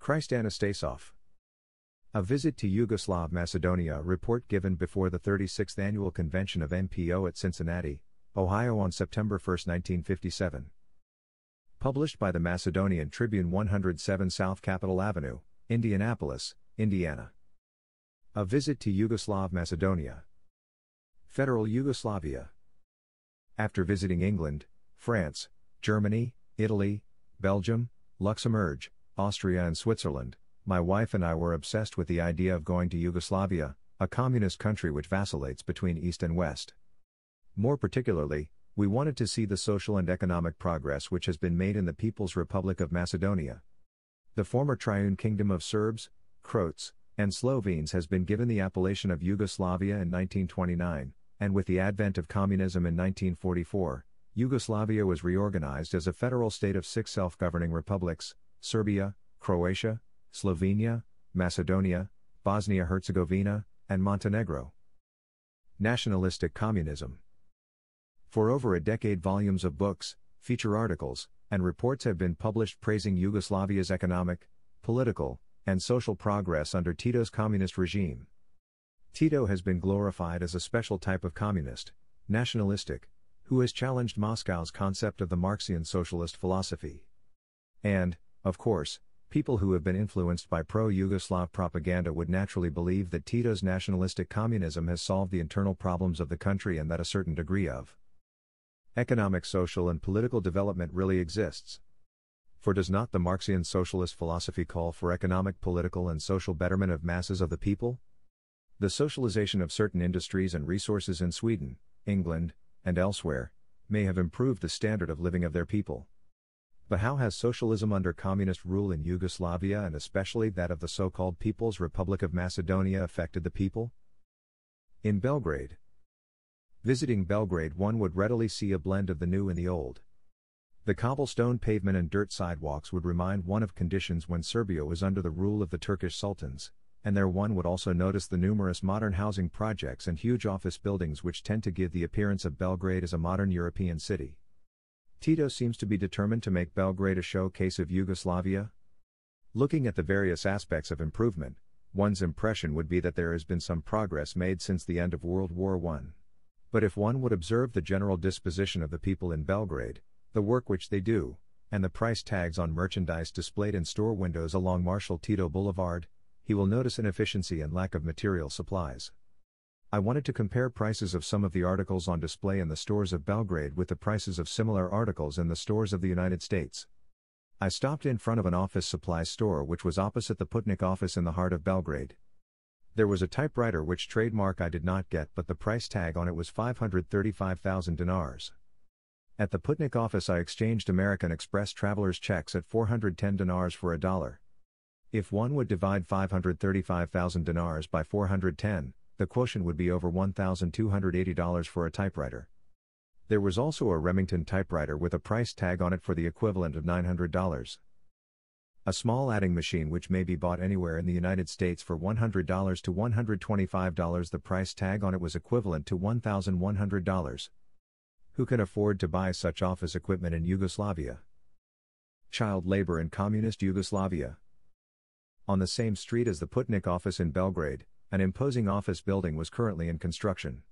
Christ Anastasoff. A visit to Yugoslav Macedonia. Report given before the 36th Annual Convention of NPO at Cincinnati, Ohio on September 1, 1957. Published by the Macedonian Tribune, 107 South Capitol Avenue, Indianapolis, Indiana. A visit to Yugoslav Macedonia. Federal Yugoslavia. After visiting England, France, Germany, Italy, Belgium, Luxembourg, Austria and Switzerland, my wife and I were obsessed with the idea of going to Yugoslavia, a communist country which vacillates between East and West. More particularly, we wanted to see the social and economic progress which has been made in the People's Republic of Macedonia. The former triune kingdom of Serbs, Croats, and Slovenes has been given the appellation of Yugoslavia in 1929, and with the advent of communism in 1944, Yugoslavia was reorganized as a federal state of 6 self-governing republics: Serbia, Croatia, Slovenia, Macedonia, Bosnia-Herzegovina, and Montenegro. Nationalistic communism. For over a decade, volumes of books, feature articles, and reports have been published praising Yugoslavia's economic, political, and social progress under Tito's communist regime. Tito has been glorified as a special type of communist, nationalistic, who has challenged Moscow's concept of the Marxian socialist philosophy. And, of course, people who have been influenced by pro-Yugoslav propaganda would naturally believe that Tito's nationalistic communism has solved the internal problems of the country and that a certain degree of economic, social and political development really exists. For does not the Marxian socialist philosophy call for economic, political and social betterment of masses of the people? The socialization of certain industries and resources in Sweden, England, and elsewhere, may have improved the standard of living of their people. But how has socialism under communist rule in Yugoslavia, and especially that of the so-called People's Republic of Macedonia, affected the people? In Belgrade. Visiting Belgrade, one would readily see a blend of the new and the old. The cobblestone pavement and dirt sidewalks would remind one of conditions when Serbia was under the rule of the Turkish sultans, and there one would also notice the numerous modern housing projects and huge office buildings which tend to give the appearance of Belgrade as a modern European city. Tito seems to be determined to make Belgrade a showcase of Yugoslavia. Looking at the various aspects of improvement, one's impression would be that there has been some progress made since the end of World War I. But if one would observe the general disposition of the people in Belgrade, the work which they do, and the price tags on merchandise displayed in store windows along Marshal Tito Boulevard, he will notice inefficiency and lack of material supplies. I wanted to compare prices of some of the articles on display in the stores of Belgrade with the prices of similar articles in the stores of the United States. I stopped in front of an office supplies store which was opposite the Putnik office in the heart of Belgrade. There was a typewriter which trademark I did not get, but the price tag on it was 535,000 dinars. At the Putnik office I exchanged American Express traveler's checks at 410 dinars for $1. If one would divide 535,000 dinars by 410, the quotient would be over $1,280 for a typewriter. There was also a Remington typewriter with a price tag on it for the equivalent of $900. A small adding machine which may be bought anywhere in the United States for $100 to $125, the price tag on it was equivalent to $1,100. Who can afford to buy such office equipment in Yugoslavia? Child labor in communist Yugoslavia. On the same street as the Putnik office in Belgrade, an imposing office building was currently in construction.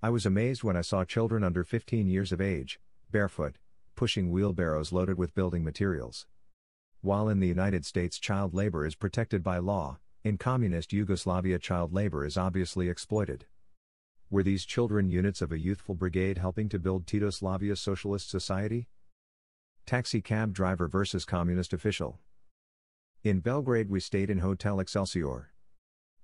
I was amazed when I saw children under 15 years of age, barefoot, pushing wheelbarrows loaded with building materials. While in the United States child labor is protected by law, in communist Yugoslavia child labor is obviously exploited. Were these children units of a youthful brigade helping to build Titoslavia's socialist society? Taxi cab driver versus communist official. In Belgrade we stayed in Hotel Excelsior.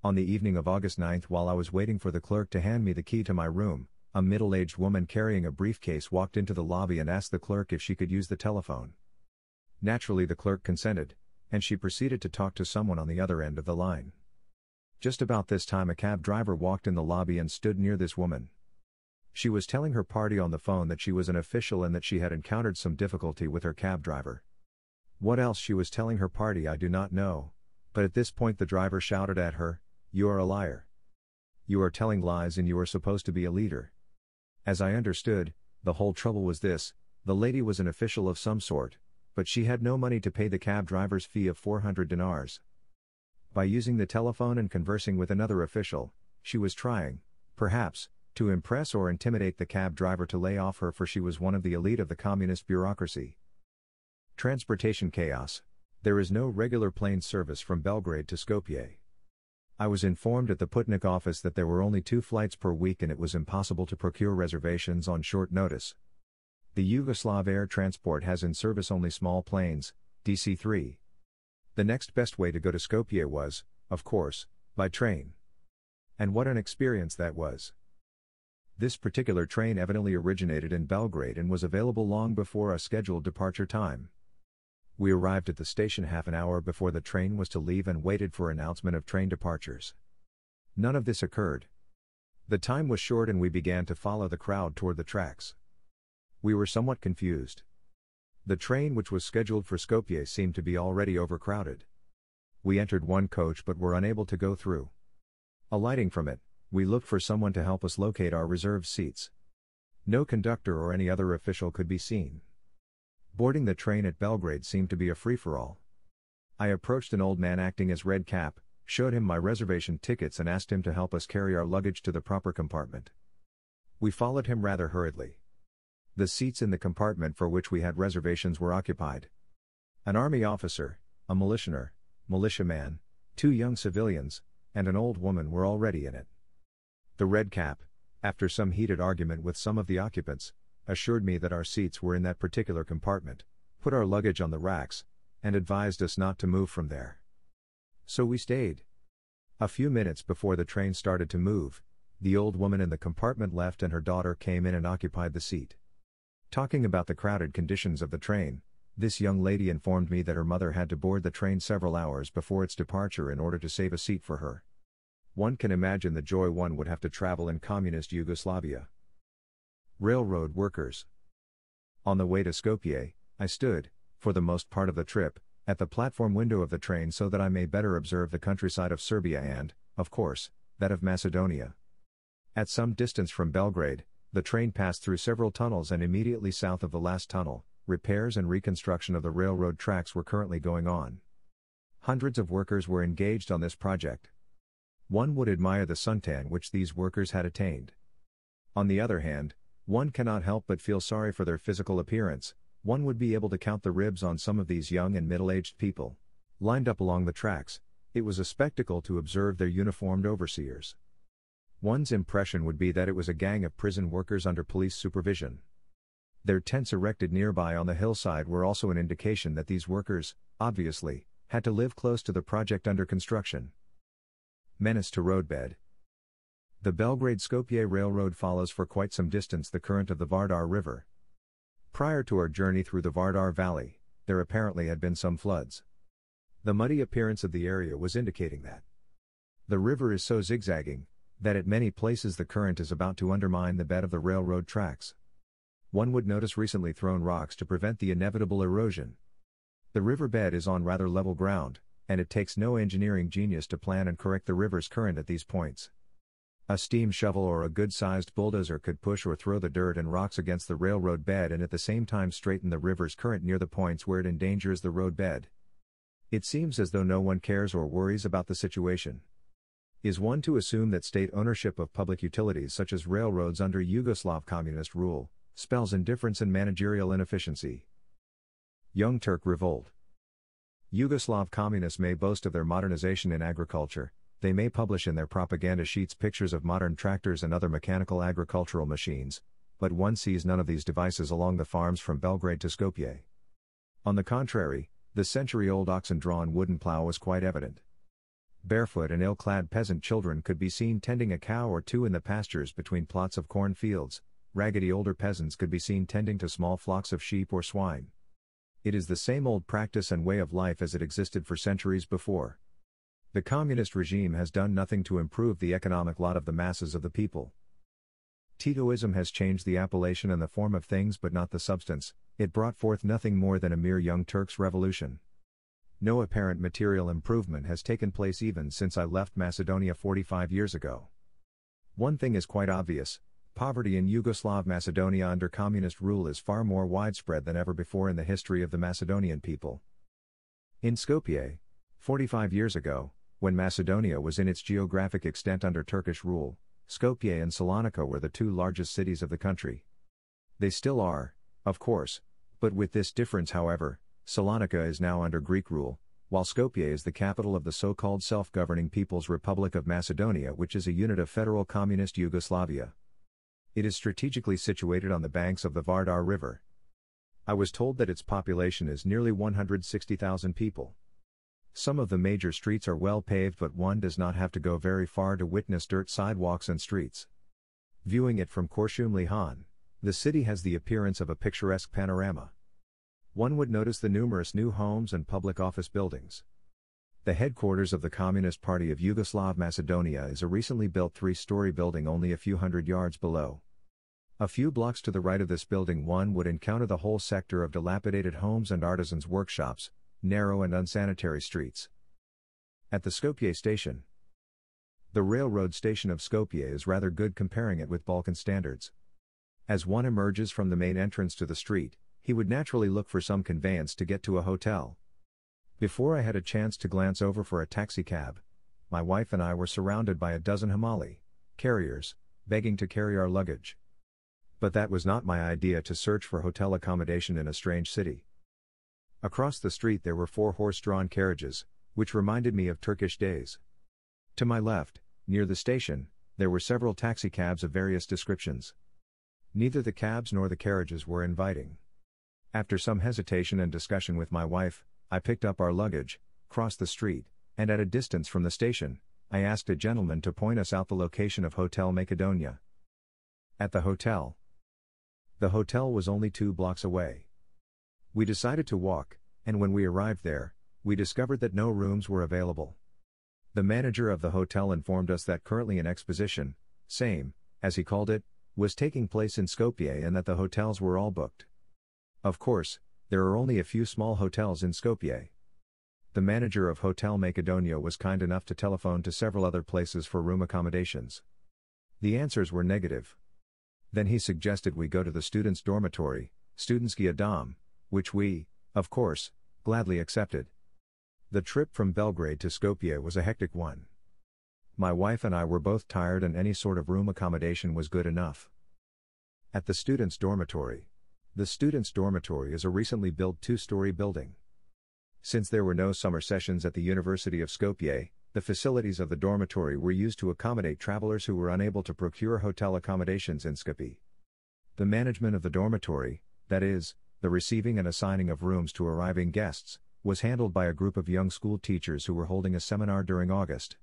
On the evening of August 9, while I was waiting for the clerk to hand me the key to my room, a middle-aged woman carrying a briefcase walked into the lobby and asked the clerk if she could use the telephone. Naturally the clerk consented, and she proceeded to talk to someone on the other end of the line. Just about this time a cab driver walked in the lobby and stood near this woman. She was telling her party on the phone that she was an official and that she had encountered some difficulty with her cab driver. What else she was telling her party I do not know, but at this point the driver shouted at her, "You are a liar. You are telling lies and you are supposed to be a leader." As I understood, the whole trouble was this: the lady was an official of some sort, but she had no money to pay the cab driver's fee of 400 dinars. By using the telephone and conversing with another official, she was trying, perhaps, to impress or intimidate the cab driver to lay off her, for she was one of the elite of the communist bureaucracy. Transportation chaos. There is no regular plane service from Belgrade to Skopje. I was informed at the Putnik office that there were only 2 flights per week and it was impossible to procure reservations on short notice. The Yugoslav Air Transport has in service only small planes, DC-3. The next best way to go to Skopje was, of course, by train. And what an experience that was! This particular train evidently originated in Belgrade and was available long before a scheduled departure time. We arrived at the station half an hour before the train was to leave and waited for announcement of train departures. None of this occurred. The time was short and we began to follow the crowd toward the tracks. We were somewhat confused. The train which was scheduled for Skopje seemed to be already overcrowded. We entered one coach but were unable to go through. Alighting from it, we looked for someone to help us locate our reserved seats. No conductor or any other official could be seen. Boarding the train at Belgrade seemed to be a free-for-all. I approached an old man acting as red cap, showed him my reservation tickets and asked him to help us carry our luggage to the proper compartment. We followed him rather hurriedly. The seats in the compartment for which we had reservations were occupied. An army officer, a militiaman, 2 young civilians, and an old woman were already in it. The red cap, after some heated argument with some of the occupants, assured me that our seats were in that particular compartment, put our luggage on the racks, and advised us not to move from there. So we stayed. A few minutes before the train started to move, the old woman in the compartment left and her daughter came in and occupied the seat. Talking about the crowded conditions of the train, this young lady informed me that her mother had to board the train several hours before its departure in order to save a seat for her. One can imagine the joy one would have to travel in communist Yugoslavia. Railroad workers. On the way to Skopje, I stood, for the most part of the trip, at the platform window of the train so that I may better observe the countryside of Serbia and, of course, that of Macedonia. At some distance from Belgrade, the train passed through several tunnels and immediately south of the last tunnel, repairs and reconstruction of the railroad tracks were currently going on. Hundreds of workers were engaged on this project. One would admire the suntan which these workers had attained. On the other hand, one cannot help but feel sorry for their physical appearance. One would be able to count the ribs on some of these young and middle-aged people. Lined up along the tracks, it was a spectacle to observe their uniformed overseers. One's impression would be that it was a gang of prison workers under police supervision. Their tents erected nearby on the hillside were also an indication that these workers, obviously, had to live close to the project under construction. Menace to roadbed. The Belgrade-Skopje Railroad follows for quite some distance the current of the Vardar River. Prior to our journey through the Vardar Valley, there apparently had been some floods. The muddy appearance of the area was indicating that. The river is so zigzagging, that at many places the current is about to undermine the bed of the railroad tracks. One would notice recently thrown rocks to prevent the inevitable erosion. The riverbed is on rather level ground, and it takes no engineering genius to plan and correct the river's current at these points. A steam shovel or a good-sized bulldozer could push or throw the dirt and rocks against the railroad bed and at the same time straighten the river's current near the points where it endangers the road bed. It seems as though no one cares or worries about the situation. Is one to assume that state ownership of public utilities such as railroads under Yugoslav communist rule spells indifference and managerial inefficiency? Young Turk revolt. Yugoslav communists may boast of their modernization in agriculture. They may publish in their propaganda sheets pictures of modern tractors and other mechanical agricultural machines, but one sees none of these devices along the farms from Belgrade to Skopje. On the contrary, the century-old oxen-drawn wooden plow was quite evident. Barefoot and ill-clad peasant children could be seen tending a cow or two in the pastures between plots of corn fields. Raggedy older peasants could be seen tending to small flocks of sheep or swine. It is the same old practice and way of life as it existed for centuries before. The communist regime has done nothing to improve the economic lot of the masses of the people. Titoism has changed the appellation and the form of things but not the substance. It brought forth nothing more than a mere Young Turks revolution. No apparent material improvement has taken place even since I left Macedonia 45 years ago. One thing is quite obvious: Poverty in Yugoslav Macedonia under communist rule is far more widespread than ever before in the history of the Macedonian people. In Skopje, 45 years ago, when Macedonia was in its geographic extent under Turkish rule, Skopje and Salonika were the two largest cities of the country. They still are, of course, but with this difference however, Salonika is now under Greek rule, while Skopje is the capital of the so-called self-governing People's Republic of Macedonia, which is a unit of federal communist Yugoslavia. It is strategically situated on the banks of the Vardar River. I was told that its population is nearly 160,000 people. Some of the major streets are well paved, but one does not have to go very far to witness dirt sidewalks and streets. Viewing it from Korshum-Lihan, the city has the appearance of a picturesque panorama. One would notice the numerous new homes and public office buildings. The headquarters of the Communist Party of Yugoslav Macedonia is a recently built three-story building only a few hundred yards below. A few blocks to the right of this building one would encounter the whole sector of dilapidated homes and artisans' workshops, narrow and unsanitary streets. At the Skopje station. The railroad station of Skopje is rather good comparing it with Balkan standards. As one emerges from the main entrance to the street, he would naturally look for some conveyance to get to a hotel. Before I had a chance to glance over for a taxicab, my wife and I were surrounded by a dozen Hamali carriers, begging to carry our luggage. But that was not my idea to search for hotel accommodation in a strange city. Across the street there were 4 horse-drawn carriages, which reminded me of Turkish days. To my left, near the station, there were several taxicabs of various descriptions. Neither the cabs nor the carriages were inviting. After some hesitation and discussion with my wife, I picked up our luggage, crossed the street, and at a distance from the station, I asked a gentleman to point us out the location of Hotel Macedonia. At the hotel was only 2 blocks away. We decided to walk, and when we arrived there, we discovered that no rooms were available. The manager of the hotel informed us that currently an exposition, same, as he called it, was taking place in Skopje and that the hotels were all booked. Of course, there are only a few small hotels in Skopje. The manager of Hotel Macedonia was kind enough to telephone to several other places for room accommodations. The answers were negative. Then he suggested we go to the students' dormitory, Studentski Dom, which we, of course, gladly accepted. The trip from Belgrade to Skopje was a hectic one. My wife and I were both tired and any sort of room accommodation was good enough. At the students' dormitory. The students' dormitory is a recently built 2-story building. Since there were no summer sessions at the University of Skopje, the facilities of the dormitory were used to accommodate travelers who were unable to procure hotel accommodations in Skopje. The management of the dormitory, that is, the receiving and assigning of rooms to arriving guests, was handled by a group of young school teachers who were holding a seminar during August.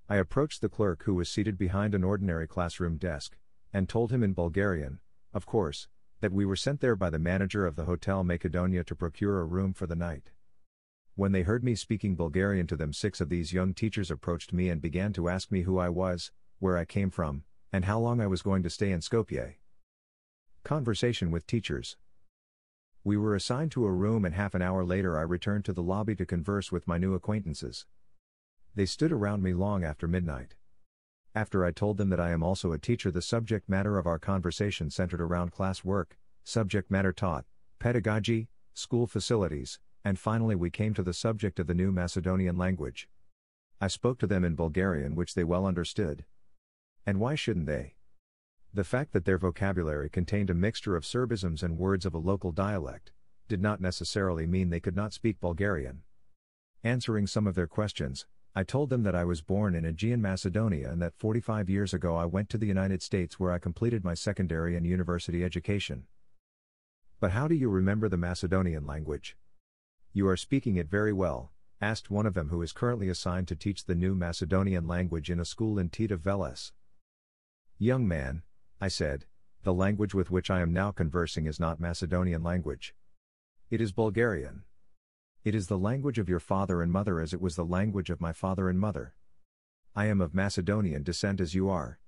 I approached the clerk who was seated behind an ordinary classroom desk, and told him in Bulgarian, of course, that we were sent there by the manager of the Hotel Macedonia to procure a room for the night. When they heard me speaking Bulgarian to them, 6 of these young teachers approached me and began to ask me who I was, where I came from, and how long I was going to stay in Skopje. Conversation with teachers. We were assigned to a room and half an hour later I returned to the lobby to converse with my new acquaintances. They stood around me long after midnight. After I told them that I am also a teacher, the subject matter of our conversation centered around class work, subject matter taught, pedagogy, school facilities, and finally we came to the subject of the new Macedonian language. I spoke to them in Bulgarian, which they well understood. And why shouldn't they? The fact that their vocabulary contained a mixture of Serbisms and words of a local dialect did not necessarily mean they could not speak Bulgarian. Answering some of their questions, I told them that I was born in Aegean Macedonia and that 45 years ago I went to the United States where I completed my secondary and university education. But how do you remember the Macedonian language? You are speaking it very well, asked one of them who is currently assigned to teach the new Macedonian language in a school in Tita Veles. Young man, I said, the language with which I am now conversing is not Macedonian language. It is Bulgarian. It is the language of your father and mother as it was the language of my father and mother. I am of Macedonian descent as you are.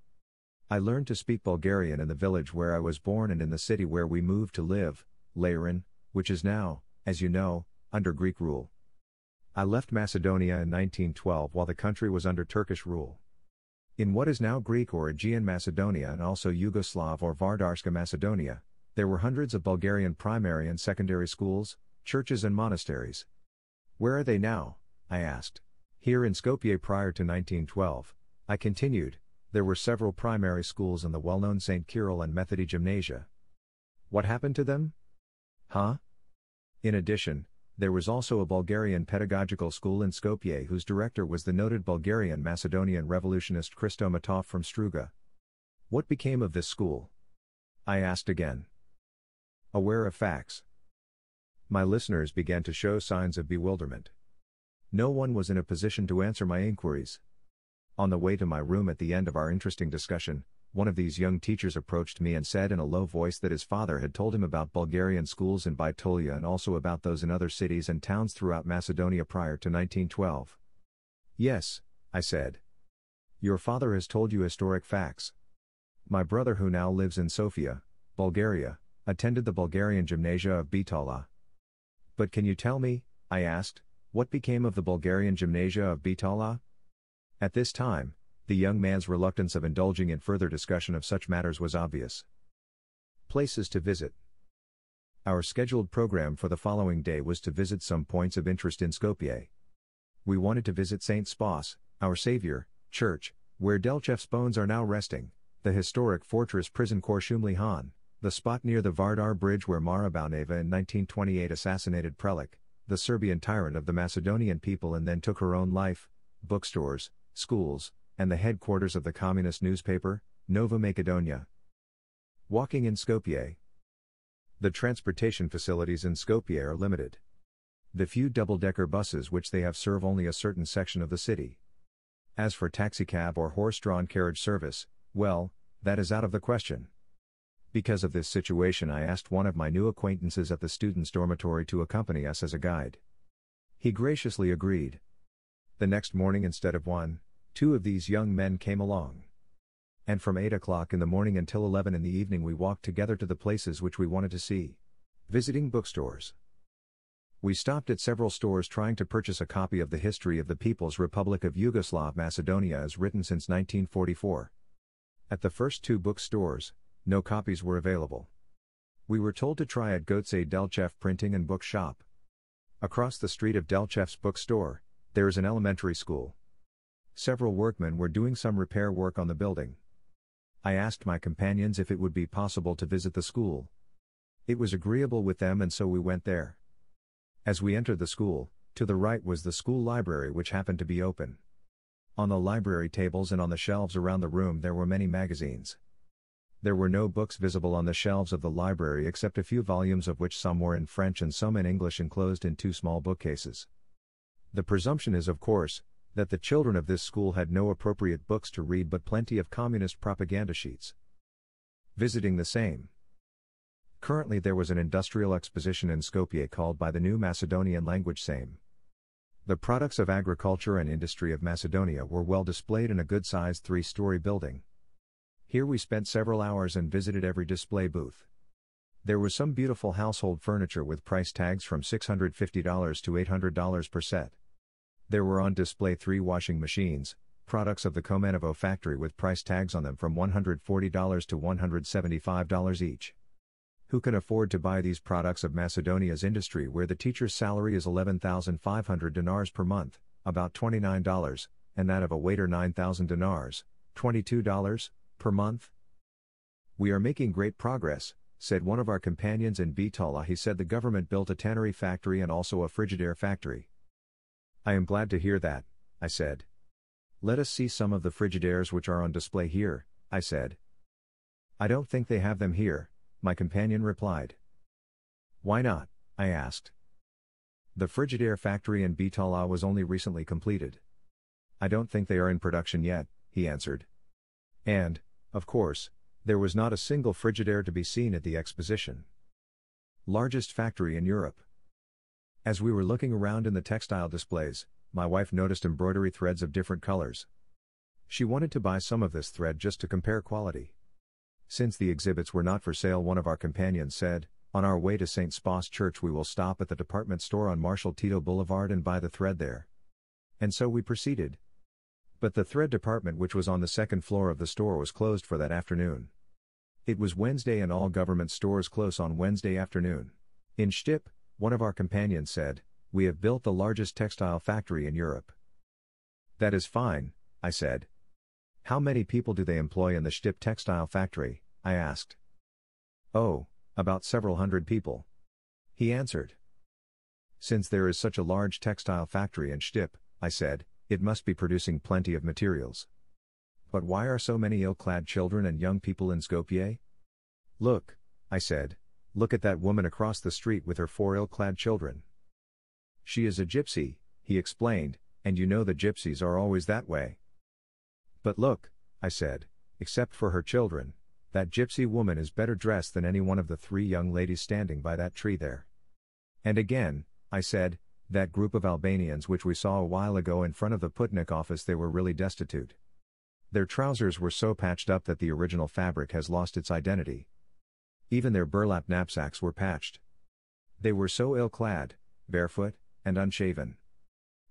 I learned to speak Bulgarian in the village where I was born and in the city where we moved to live, Leirin, which is now, as you know, under Greek rule. I left Macedonia in 1912 while the country was under Turkish rule. In what is now Greek or Aegean Macedonia and also Yugoslav or Vardarska Macedonia, there were hundreds of Bulgarian primary and secondary schools, churches and monasteries. Where are they now? I asked. Here in Skopje prior to 1912, I continued, there were several primary schools and the well-known St. Kirill and Methody gymnasia. What happened to them? Huh? In addition, there was also a Bulgarian pedagogical school in Skopje whose director was the noted Bulgarian Macedonian revolutionist Hristo Matov from Struga. What became of this school? I asked again. Aware of facts. My listeners began to show signs of bewilderment. No one was in a position to answer my inquiries. On the way to my room at the end of our interesting discussion, one of these young teachers approached me and said in a low voice that his father had told him about Bulgarian schools in Bitolia and also about those in other cities and towns throughout Macedonia prior to 1912. Yes, I said. Your father has told you historic facts. My brother, who now lives in Sofia, Bulgaria, attended the Bulgarian gymnasia of Bitola. But can you tell me, I asked, what became of the Bulgarian gymnasia of Bitola? At this time, the young man's reluctance of indulging in further discussion of such matters was obvious. Places to visit. Our scheduled program for the following day was to visit some points of interest in Skopje. We wanted to visit St. Spas, Our Savior, Church, where Delchev's bones are now resting, the historic fortress prison Korshumli Han, the spot near the Vardar Bridge where Mara Bauneva in 1928 assassinated Prelec, the Serbian tyrant of the Macedonian people and then took her own life, bookstores, schools, and the headquarters of the communist newspaper, Nova Macedonia. Walking in Skopje. The transportation facilities in Skopje are limited. The few double-decker buses which they have serve only a certain section of the city. As for taxicab or horse-drawn carriage service, well, that is out of the question. Because of this situation, I asked one of my new acquaintances at the students' dormitory to accompany us as a guide. He graciously agreed. The next morning, instead of one, two of these young men came along. And from 8 o'clock in the morning until 11 in the evening we walked together to the places which we wanted to see. Visiting bookstores. We stopped at several stores trying to purchase a copy of the History of the People's Republic of Yugoslav Macedonia as written since 1944. At the first two bookstores, no copies were available. We were told to try at Gotze Delchev Printing and Book Shop. Across the street of Delchev's bookstore, there is an elementary school. Several workmen were doing some repair work on the building. I asked my companions if it would be possible to visit the school. It was agreeable with them and so we went there. As we entered the school, to the right was the school library which happened to be open. On the library tables and on the shelves around the room there were many magazines. There were no books visible on the shelves of the library except a few volumes of which some were in French and some in English enclosed in two small bookcases. The presumption is, of course, that the children of this school had no appropriate books to read but plenty of communist propaganda sheets. Visiting the same. Currently there was an industrial exposition in Skopje called by the new Macedonian language Same. The products of agriculture and industry of Macedonia were well displayed in a good-sized 3-story building. Here we spent several hours and visited every display booth. There was some beautiful household furniture with price tags from $650 to $800 per set. There were on display 3 washing machines, products of the Komenovo factory with price tags on them from $140 to $175 each. Who can afford to buy these products of Macedonia's industry where the teacher's salary is 11,500 dinars per month, about $29, and that of a waiter 9,000 dinars, $22, per month? We are making great progress, said one of our companions in Bitola. He said the government built a tannery factory and also a Frigidaire factory. I am glad to hear that, I said. Let us see some of the Frigidaires which are on display here, I said. I don't think they have them here, my companion replied. Why not? I asked. The Frigidaire factory in Bitola was only recently completed. I don't think they are in production yet, he answered. And, of course, there was not a single Frigidaire to be seen at the exposition. Largest factory in Europe. As we were looking around in the textile displays, my wife noticed embroidery threads of different colors. She wanted to buy some of this thread just to compare quality. Since the exhibits were not for sale, one of our companions said, on our way to St. Spas Church we will stop at the department store on Marshal Tito Boulevard and buy the thread there. And so we proceeded. But the thread department, which was on the second floor of the store, was closed for that afternoon. It was Wednesday and all government stores close on Wednesday afternoon. In Stip, one of our companions said, "We have built the largest textile factory in Europe." "That is fine," I said. "How many people do they employ in the Stip textile factory?" I asked. "Oh, about several hundred people," he answered. "Since there is such a large textile factory in Stip," I said, "it must be producing plenty of materials. But why are so many ill-clad children and young people in Skopje?" "Look," I said, "look at that woman across the street with her 4 ill-clad children. She is a gypsy," he explained, "and you know the gypsies are always that way." "But look," I said, "except for her children, that gypsy woman is better dressed than any one of the 3 young ladies standing by that tree there. And again," I said, "that group of Albanians which we saw a while ago in front of the Putnik office, they were really destitute. Their trousers were so patched up that the original fabric has lost its identity. Even their burlap knapsacks were patched. They were so ill-clad, barefoot, and unshaven.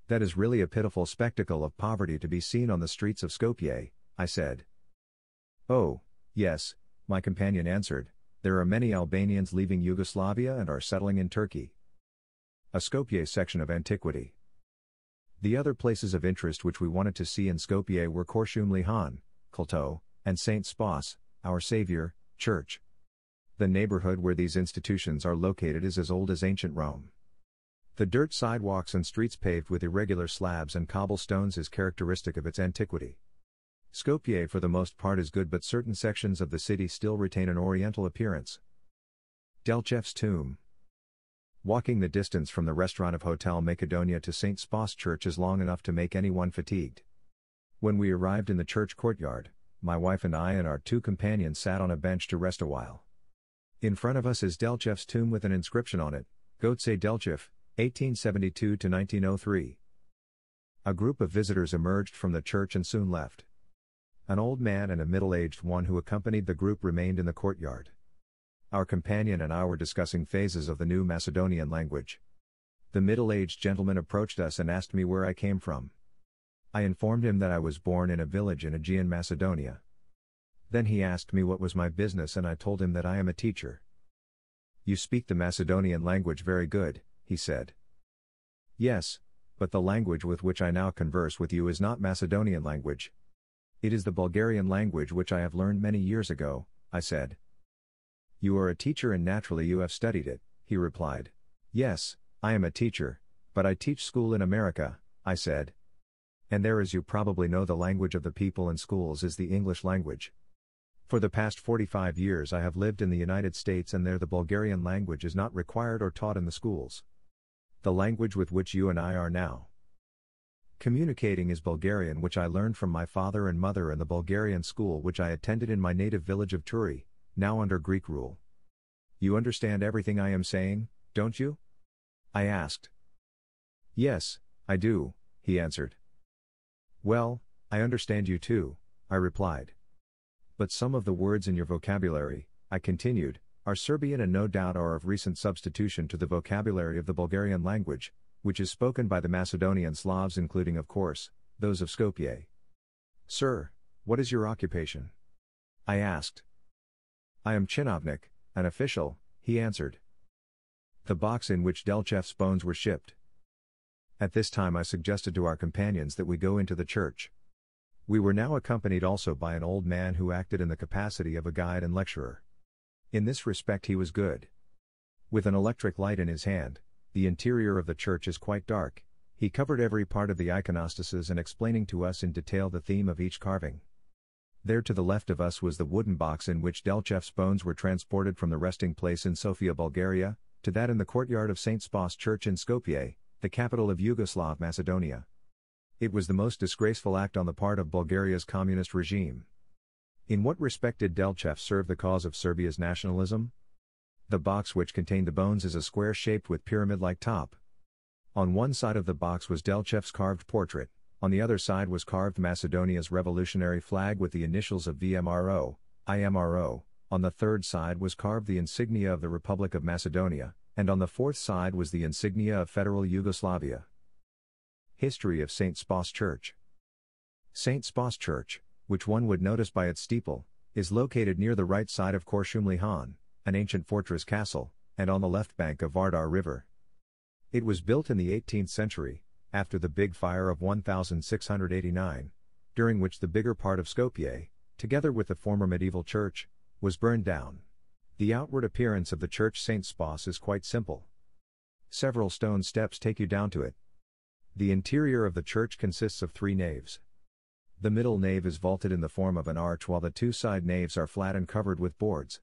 That is really a pitiful spectacle of poverty to be seen on the streets of Skopje," I said. "Oh, yes," my companion answered, "there are many Albanians leaving Yugoslavia and are settling in Turkey." A Skopje section of antiquity. The other places of interest which we wanted to see in Skopje were Korshumli Han, Kulto, and St. Spas, Our Savior, Church. The neighborhood where these institutions are located is as old as ancient Rome. The dirt sidewalks and streets paved with irregular slabs and cobblestones is characteristic of its antiquity. Skopje for the most part is good, but certain sections of the city still retain an oriental appearance. Delchev's tomb. Walking the distance from the restaurant of Hotel Macedonia to St. Spas Church is long enough to make anyone fatigued. When we arrived in the church courtyard, my wife and I and our 2 companions sat on a bench to rest a while. In front of us is Delchev's tomb with an inscription on it, Gotse Delchev, 1872-1903. A group of visitors emerged from the church and soon left. An old man and a middle-aged one who accompanied the group remained in the courtyard. Our companion and I were discussing phases of the new Macedonian language. The middle-aged gentleman approached us and asked me where I came from. I informed him that I was born in a village in Aegean Macedonia. Then he asked me what was my business, and I told him that I am a teacher. "You speak the Macedonian language very good," he said. "Yes, but the language with which I now converse with you is not Macedonian language. It is the Bulgarian language which I have learned many years ago," I said. "You are a teacher and naturally you have studied it," he replied. "Yes, I am a teacher, but I teach school in America," I said. "And there, as you probably know, the language of the people in schools is the English language. For the past 45 years I have lived in the United States, and there the Bulgarian language is not required or taught in the schools. The language with which you and I are now communicating is Bulgarian, which I learned from my father and mother in the Bulgarian school which I attended in my native village of Turi, now under Greek rule. You understand everything I am saying, don't you?" I asked. "Yes, I do," he answered. "Well, I understand you too," I replied. "But some of the words in your vocabulary," I continued, "are Serbian and no doubt are of recent substitution to the vocabulary of the Bulgarian language, which is spoken by the Macedonian Slavs, including, of course, those of Skopje." "Sir, what is your occupation?" I asked. "I am chinovnik, an official," he answered. The box in which Delchev's bones were shipped. At this time I suggested to our companions that we go into the church. We were now accompanied also by an old man who acted in the capacity of a guide and lecturer. In this respect he was good. With an electric light in his hand, the interior of the church is quite dark, he covered every part of the iconostasis and explaining to us in detail the theme of each carving. There to the left of us was the wooden box in which Delchev's bones were transported from the resting place in Sofia, Bulgaria, to that in the courtyard of St. Spas Church in Skopje, the capital of Yugoslav Macedonia. It was the most disgraceful act on the part of Bulgaria's communist regime. In what respect did Delchev serve the cause of Serbia's nationalism? The box which contained the bones is a square shaped with pyramid-like top. On one side of the box was Delchev's carved portrait, on the other side was carved Macedonia's revolutionary flag with the initials of VMRO, IMRO, on the third side was carved the insignia of the Republic of Macedonia, and on the fourth side was the insignia of Federal Yugoslavia. History of St. Spas Church. St. Spas Church, which one would notice by its steeple, is located near the right side of Korshumli Han, an ancient fortress castle, and on the left bank of Vardar River. It was built in the 18th century, after the Big Fire of 1689, during which the bigger part of Skopje, together with the former medieval church, was burned down. The outward appearance of the church St. Spas is quite simple. Several stone steps take you down to it. The interior of the church consists of 3 naves. The middle nave is vaulted in the form of an arch, while the 2 side naves are flat and covered with boards.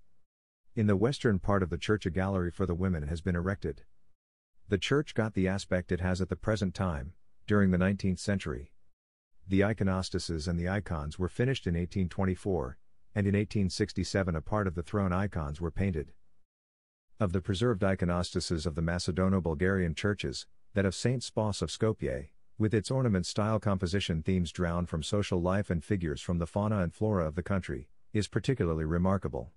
In the western part of the church a gallery for the women has been erected. The church got the aspect it has at the present time, during the 19th century. The iconostases and the icons were finished in 1824, and in 1867 a part of the throne icons were painted. Of the preserved iconostases of the Macedono-Bulgarian churches, that of St. Spas of Skopje, with its ornament-style composition, themes drawn from social life and figures from the fauna and flora of the country, is particularly remarkable.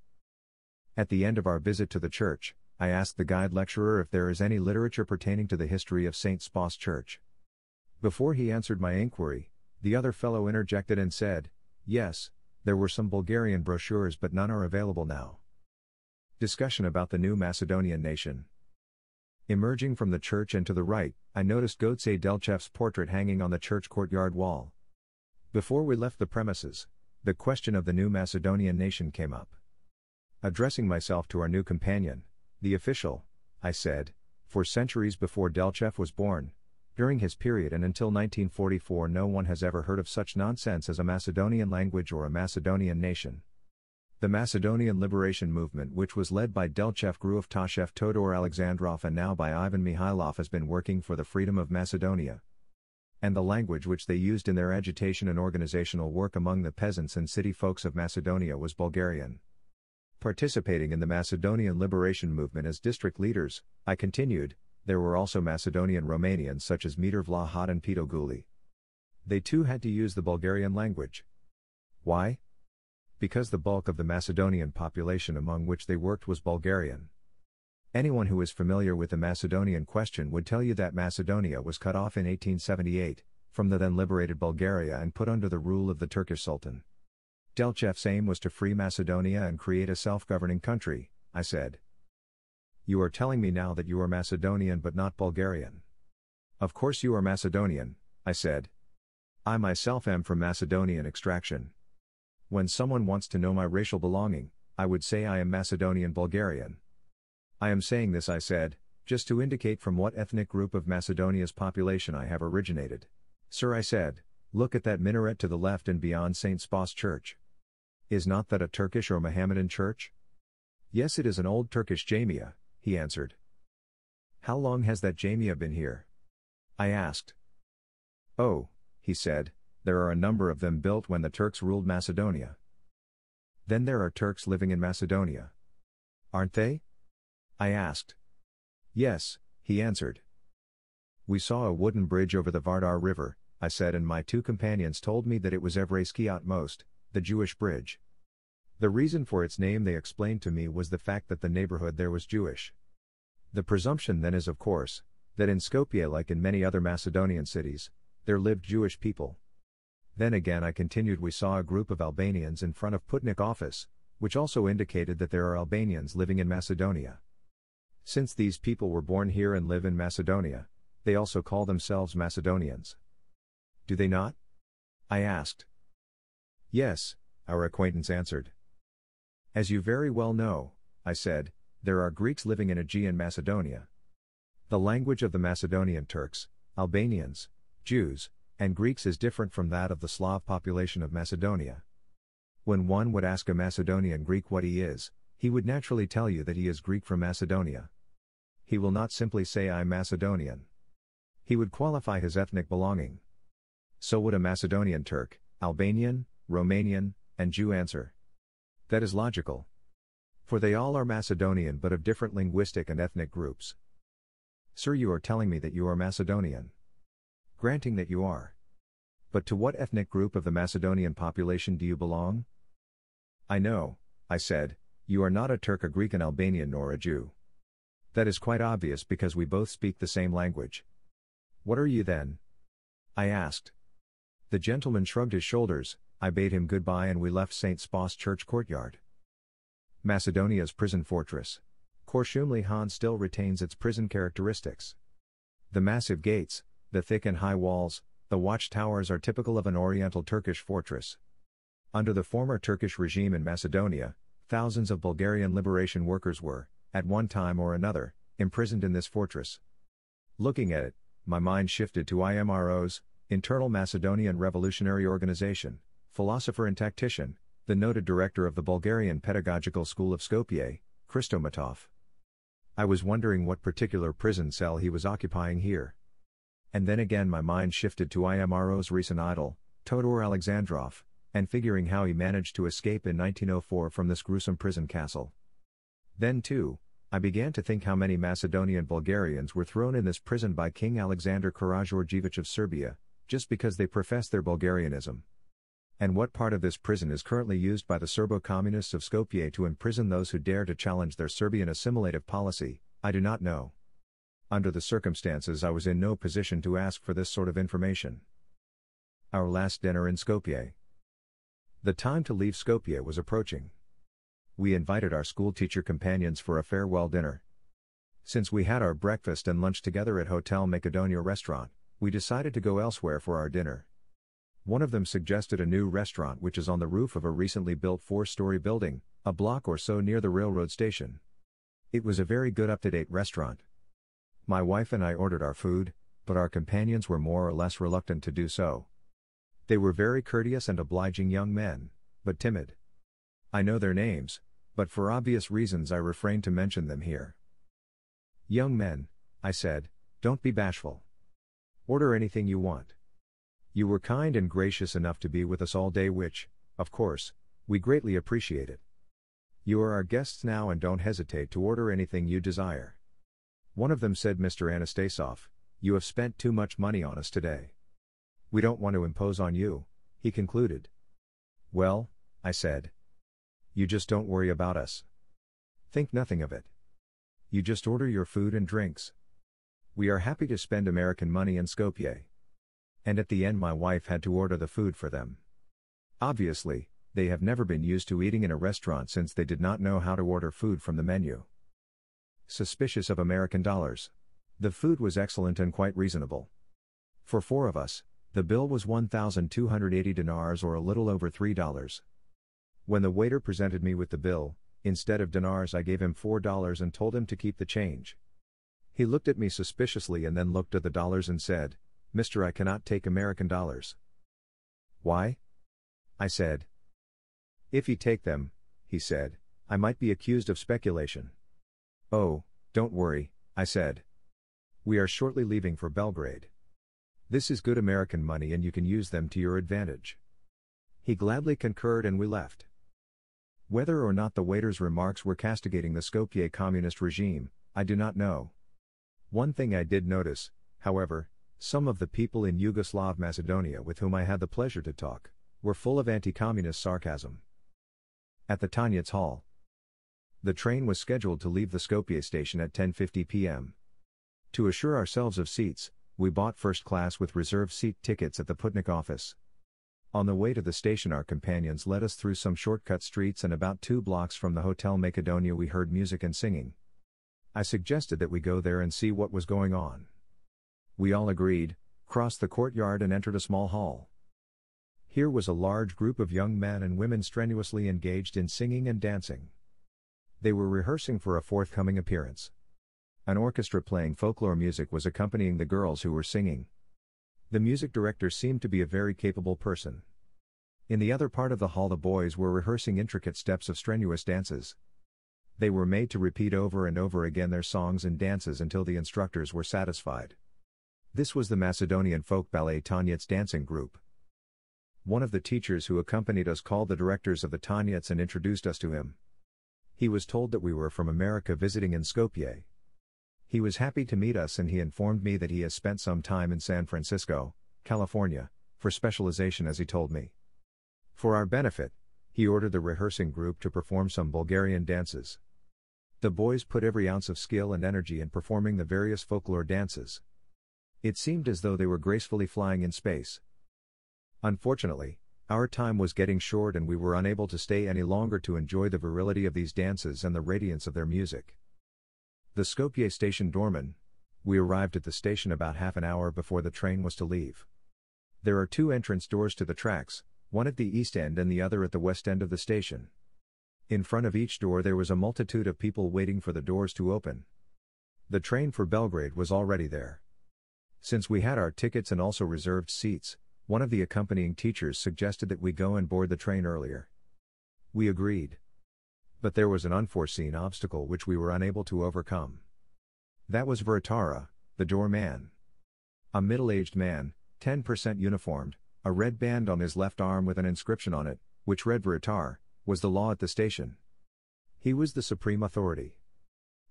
At the end of our visit to the church, I asked the guide lecturer if there is any literature pertaining to the history of St. Spas Church. Before he answered my inquiry, the other fellow interjected and said, "Yes, there were some Bulgarian brochures, but none are available now." Discussion about the new Macedonian nation. Emerging from the church and to the right, I noticed Gotse Delchev's portrait hanging on the church courtyard wall. Before we left the premises, the question of the new Macedonian nation came up. Addressing myself to our new companion, the official, I said, "For centuries before Delchev was born, during his period and until 1944, no one has ever heard of such nonsense as a Macedonian language or a Macedonian nation. The Macedonian liberation movement, which was led by Delchev Gruev Tashev Todor Alexandrov and now by Ivan Mihailov, has been working for the freedom of Macedonia. And the language which they used in their agitation and organizational work among the peasants and city folks of Macedonia was Bulgarian." Participating in the Macedonian liberation movement as district leaders, I continued, there were also Macedonian Romanians such as Mitar Vlahot and Pito Guli. They too had to use the Bulgarian language. Why? Because the bulk of the Macedonian population among which they worked was Bulgarian. Anyone who is familiar with the Macedonian question would tell you that Macedonia was cut off in 1878, from the then liberated Bulgaria and put under the rule of the Turkish Sultan. Delchev's aim was to free Macedonia and create a self-governing country, I said. You are telling me now that you are Macedonian but not Bulgarian. Of course you are Macedonian, I said. I myself am from Macedonian extraction. When someone wants to know my racial belonging, I would say I am Macedonian Bulgarian. I am saying this, I said, just to indicate from what ethnic group of Macedonia's population I have originated. Sir, I said, look at that minaret to the left and beyond St. Spas Church. Is not that a Turkish or Mohammedan church? Yes, it is an old Turkish Jamia, he answered. How long has that Jamia been here? I asked. Oh, he said, there are a number of them built when the Turks ruled Macedonia. Then there are Turks living in Macedonia. Aren't they? I asked. Yes, he answered. We saw a wooden bridge over the Vardar River, I said, and my 2 companions told me that it was Evreski Outmost, the Jewish bridge. The reason for its name, they explained to me, was the fact that the neighborhood there was Jewish. The presumption then is, of course, that in Skopje, like in many other Macedonian cities, there lived Jewish people. Then again, I continued, we saw a group of Albanians in front of Putnik office, which also indicated that there are Albanians living in Macedonia. Since these people were born here and live in Macedonia, they also call themselves Macedonians. Do they not? I asked. Yes, our acquaintance answered. As you very well know, I said, there are Greeks living in Aegean Macedonia. The language of the Macedonian Turks, Albanians, Jews, and Greeks is different from that of the Slav population of Macedonia. When one would ask a Macedonian Greek what he is, he would naturally tell you that he is Greek from Macedonia. He will not simply say I'm Macedonian. He would qualify his ethnic belonging. So would a Macedonian Turk, Albanian, Romanian, and Jew answer. That is logical. For they all are Macedonian but of different linguistic and ethnic groups. Sir, you are telling me that you are Macedonian. Granting that you are. But to what ethnic group of the Macedonian population do you belong? I know, I said, you are not a Turk, a Greek, an Albanian, nor a Jew. That is quite obvious because we both speak the same language. What are you then? I asked. The gentleman shrugged his shoulders, I bade him goodbye and we left St. Spas church courtyard. Macedonia's prison fortress. Korshumli Han still retains its prison characteristics. The massive gates, the thick and high walls, the watchtowers are typical of an Oriental Turkish fortress. Under the former Turkish regime in Macedonia, thousands of Bulgarian liberation workers were, at one time or another, imprisoned in this fortress. Looking at it, my mind shifted to IMRO's, Internal Macedonian Revolutionary Organization, philosopher and tactician, the noted director of the Bulgarian Pedagogical School of Skopje, Christomatov. I was wondering what particular prison cell he was occupying here. And then again my mind shifted to IMRO's recent idol, Todor Alexandrov, and figuring how he managed to escape in 1904 from this gruesome prison castle. Then too, I began to think how many Macedonian Bulgarians were thrown in this prison by King Alexander Karađorđević of Serbia, just because they professed their Bulgarianism. And what part of this prison is currently used by the Serbo-Communists of Skopje to imprison those who dare to challenge their Serbian assimilative policy, I do not know. Under the circumstances I was in no position to ask for this sort of information. Our last dinner in Skopje. The time to leave Skopje was approaching. We invited our schoolteacher companions for a farewell dinner. Since we had our breakfast and lunch together at Hotel Macedonia restaurant, we decided to go elsewhere for our dinner. One of them suggested a new restaurant which is on the roof of a recently built 4-story building, a block or so near the railroad station. It was a very good up-to-date restaurant. My wife and I ordered our food, but our companions were more or less reluctant to do so. They were very courteous and obliging young men, but timid. I know their names, but for obvious reasons I refrain to mention them here. Young men, I said, don't be bashful. Order anything you want. You were kind and gracious enough to be with us all day, which, of course, we greatly appreciate it. You are our guests now and don't hesitate to order anything you desire. One of them said, Mr. Anastasoff, you have spent too much money on us today. We don't want to impose on you, he concluded. Well, I said. You just don't worry about us. Think nothing of it. You just order your food and drinks. We are happy to spend American money in Skopje. And at the end my wife had to order the food for them. Obviously, they have never been used to eating in a restaurant since they did not know how to order food from the menu. Suspicious of American dollars. The food was excellent and quite reasonable. For 4 of us, the bill was 1,280 dinars or a little over $3. When the waiter presented me with the bill, instead of dinars I gave him $4 and told him to keep the change. He looked at me suspiciously and then looked at the dollars and said, Mister, I cannot take American dollars. Why? I said. If you take them, he said, I might be accused of speculation. Oh, don't worry, I said. We are shortly leaving for Belgrade. This is good American money and you can use them to your advantage. He gladly concurred and we left. Whether or not the waiter's remarks were castigating the Skopje communist regime, I do not know. One thing I did notice, however, some of the people in Yugoslav Macedonia with whom I had the pleasure to talk, were full of anti-communist sarcasm. At the Tanjets Hall. The train was scheduled to leave the Skopje station at 10:50 p.m. To assure ourselves of seats, we bought first class with reserved seat tickets at the Putnik office. On the way to the station our companions led us through some shortcut streets and about 2 blocks from the Hotel Macedonia we heard music and singing. I suggested that we go there and see what was going on. We all agreed, crossed the courtyard and entered a small hall. Here was a large group of young men and women strenuously engaged in singing and dancing. They were rehearsing for a forthcoming appearance. An orchestra playing folklore music was accompanying the girls who were singing. The music director seemed to be a very capable person. In the other part of the hall the boys were rehearsing intricate steps of strenuous dances. They were made to repeat over and over again their songs and dances until the instructors were satisfied. This was the Macedonian folk ballet Tanjets dancing group. One of the teachers who accompanied us called the directors of the Tanjets and introduced us to him. He was told that we were from America visiting in Skopje. He was happy to meet us and he informed me that he has spent some time in San Francisco, California, for specialization as he told me. For our benefit, he ordered the rehearsing group to perform some Bulgarian dances. The boys put every ounce of skill and energy in performing the various folklore dances. It seemed as though they were gracefully flying in space. Unfortunately, our time was getting short and we were unable to stay any longer to enjoy the virility of these dances and the radiance of their music. The Skopje station doorman. We arrived at the station about half an hour before the train was to leave. There are two entrance doors to the tracks, one at the east end and the other at the west end of the station. In front of each door there was a multitude of people waiting for the doors to open. The train for Belgrade was already there. Since we had our tickets and also reserved seats, one of the accompanying teachers suggested that we go and board the train earlier. We agreed. But there was an unforeseen obstacle which we were unable to overcome. That was Vertara, the doorman. A middle-aged man, 10% uniformed, a red band on his left arm with an inscription on it, which read Vertar, was the law at the station. He was the supreme authority.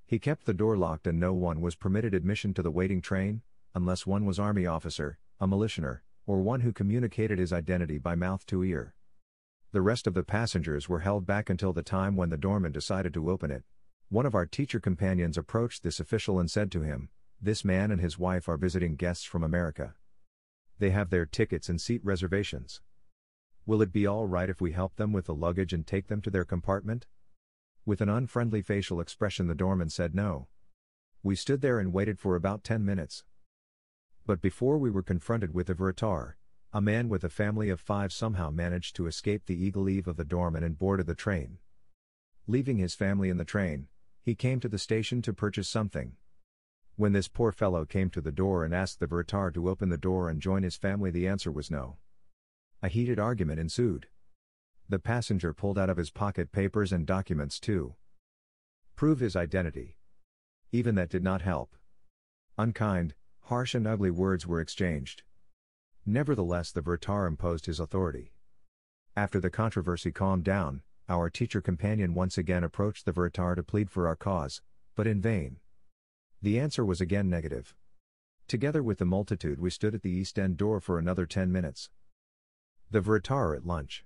He kept the door locked and no one was permitted admission to the waiting train, unless one was army officer, a militianer, or one who communicated his identity by mouth to ear. The rest of the passengers were held back until the time when the doorman decided to open it. One of our teacher companions approached this official and said to him, "This man and his wife are visiting guests from America. They have their tickets and seat reservations. Will it be all right if we help them with the luggage and take them to their compartment?" With an unfriendly facial expression the doorman said no. We stood there and waited for about 10 minutes. But before we were confronted with the Vertar, a man with a family of 5 somehow managed to escape the eagle eve of the doorman and boarded the train. Leaving his family in the train, he came to the station to purchase something. When this poor fellow came to the door and asked the Vertar to open the door and join his family, the answer was no. A heated argument ensued. The passenger pulled out of his pocket papers and documents to prove his identity. Even that did not help. Unkind, harsh and ugly words were exchanged. Nevertheless the Vertar imposed his authority. After the controversy calmed down, our teacher companion once again approached the Vertar to plead for our cause, but in vain. The answer was again negative. Together with the multitude we stood at the east end door for another 10 minutes. The Vertar at lunch.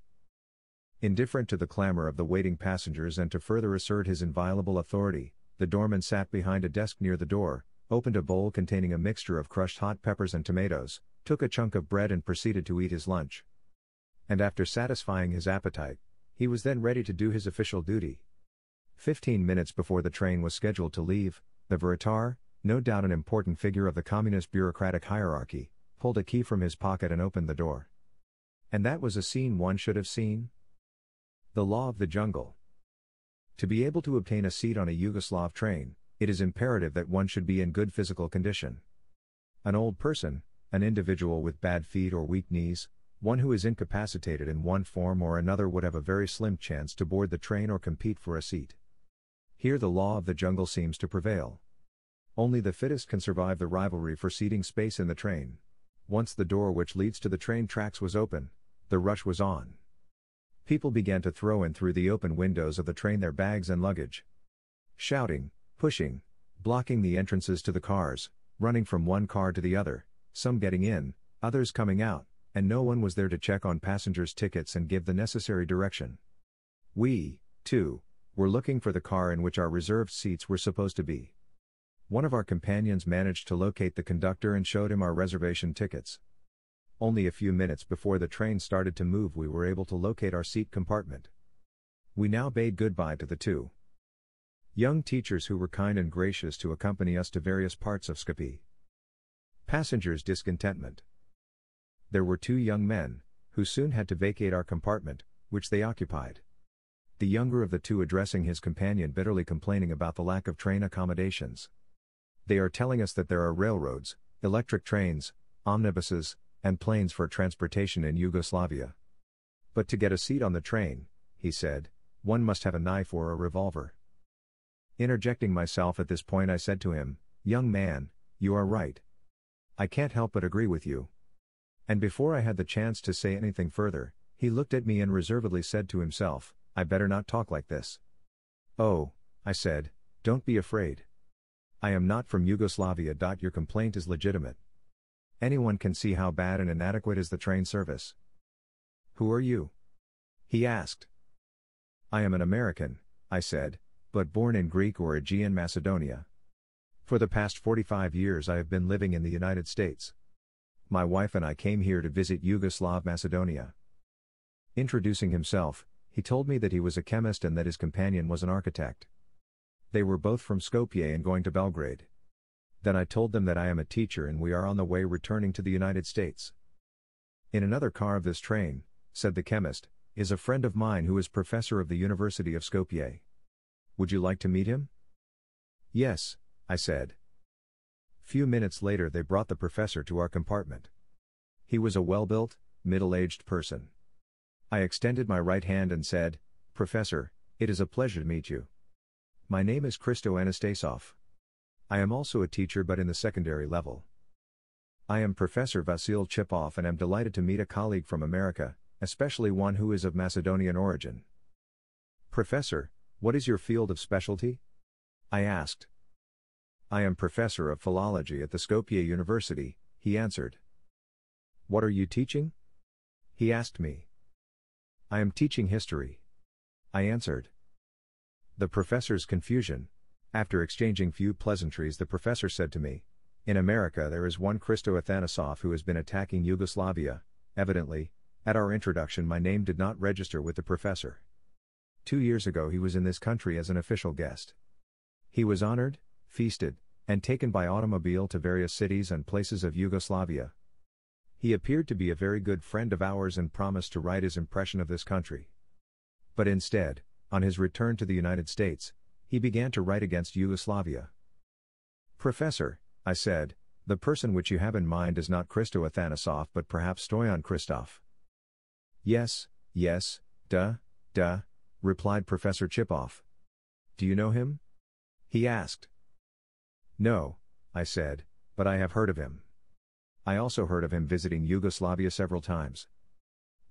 Indifferent to the clamor of the waiting passengers and to further assert his inviolable authority, the doorman sat behind a desk near the door, opened a bowl containing a mixture of crushed hot peppers and tomatoes, took a chunk of bread and proceeded to eat his lunch. And after satisfying his appetite, he was then ready to do his official duty. 15 minutes before the train was scheduled to leave, the Vertar, no doubt an important figure of the communist bureaucratic hierarchy, pulled a key from his pocket and opened the door. And that was a scene one should have seen. The law of the jungle. To be able to obtain a seat on a Yugoslav train, it is imperative that one should be in good physical condition. An old person, an individual with bad feet or weak knees, one who is incapacitated in one form or another would have a very slim chance to board the train or compete for a seat. Here the law of the jungle seems to prevail. Only the fittest can survive the rivalry for seating space in the train. Once the door which leads to the train tracks was open, the rush was on. People began to throw in through the open windows of the train their bags and luggage. Shouting, pushing, blocking the entrances to the cars, running from one car to the other, some getting in, others coming out, and no one was there to check on passengers' tickets and give the necessary direction. We, too, were looking for the car in which our reserved seats were supposed to be. One of our companions managed to locate the conductor and showed him our reservation tickets. Only a few minutes before the train started to move we were able to locate our seat compartment. We now bade goodbye to the 2 young teachers who were kind and gracious to accompany us to various parts of Skopje. Passengers' discontentment. There were 2 young men, who soon had to vacate our compartment, which they occupied. The younger of the 2 addressing his companion bitterly complaining about the lack of train accommodations. "They are telling us that there are railroads, electric trains, omnibuses, and planes for transportation in Yugoslavia. But to get a seat on the train," he said, "one must have a knife or a revolver." Interjecting myself at this point I said to him, "Young man, you are right. I can't help but agree with you." And before I had the chance to say anything further, he looked at me and reservedly said to himself, "I better not talk like this." "Oh," I said, "don't be afraid. I am not from Yugoslavia. Your complaint is legitimate. Anyone can see how bad and inadequate is the train service." "Who are you?" he asked. "I am an American," I said, "but born in Greek or Aegean Macedonia. For the past 45 years I have been living in the United States." My wife and I came here to visit Yugoslav Macedonia. Introducing himself, he told me that he was a chemist and that his companion was an architect. They were both from Skopje and going to Belgrade. Then I told them that I am a teacher and we are on the way returning to the United States. In another car of this train, said the chemist, is a friend of mine who is professor of the University of Skopje. Would you like to meet him? Yes, I said. Few minutes later they brought the professor to our compartment. He was a well-built, middle-aged person. I extended my right hand and said, Professor, it is a pleasure to meet you. My name is Anastasoff. I am also a teacher but in the secondary level. I am Professor Vasil Chipov and am delighted to meet a colleague from America, especially one who is of Macedonian origin. Professor, what is your field of specialty? I asked. I am Professor of Philology at the Skopje University, he answered. What are you teaching? He asked me. I am teaching history. I answered. The professor's confusion. After exchanging few pleasantries, the professor said to me, in America there is one Anastasoff who has been attacking Yugoslavia. Evidently, at our introduction my name did not register with the professor. 2 years ago he was in this country as an official guest. He was honored, feasted, and taken by automobile to various cities and places of Yugoslavia. He appeared to be a very good friend of ours and promised to write his impression of this country. But instead, on his return to the United States, he began to write against Yugoslavia. Professor, I said, the person which you have in mind is not Anastasoff but perhaps Stoyan Christoph. Yes, replied Professor Chipov. Do you know him? He asked. No, I said, but I have heard of him. I also heard of him visiting Yugoslavia several times.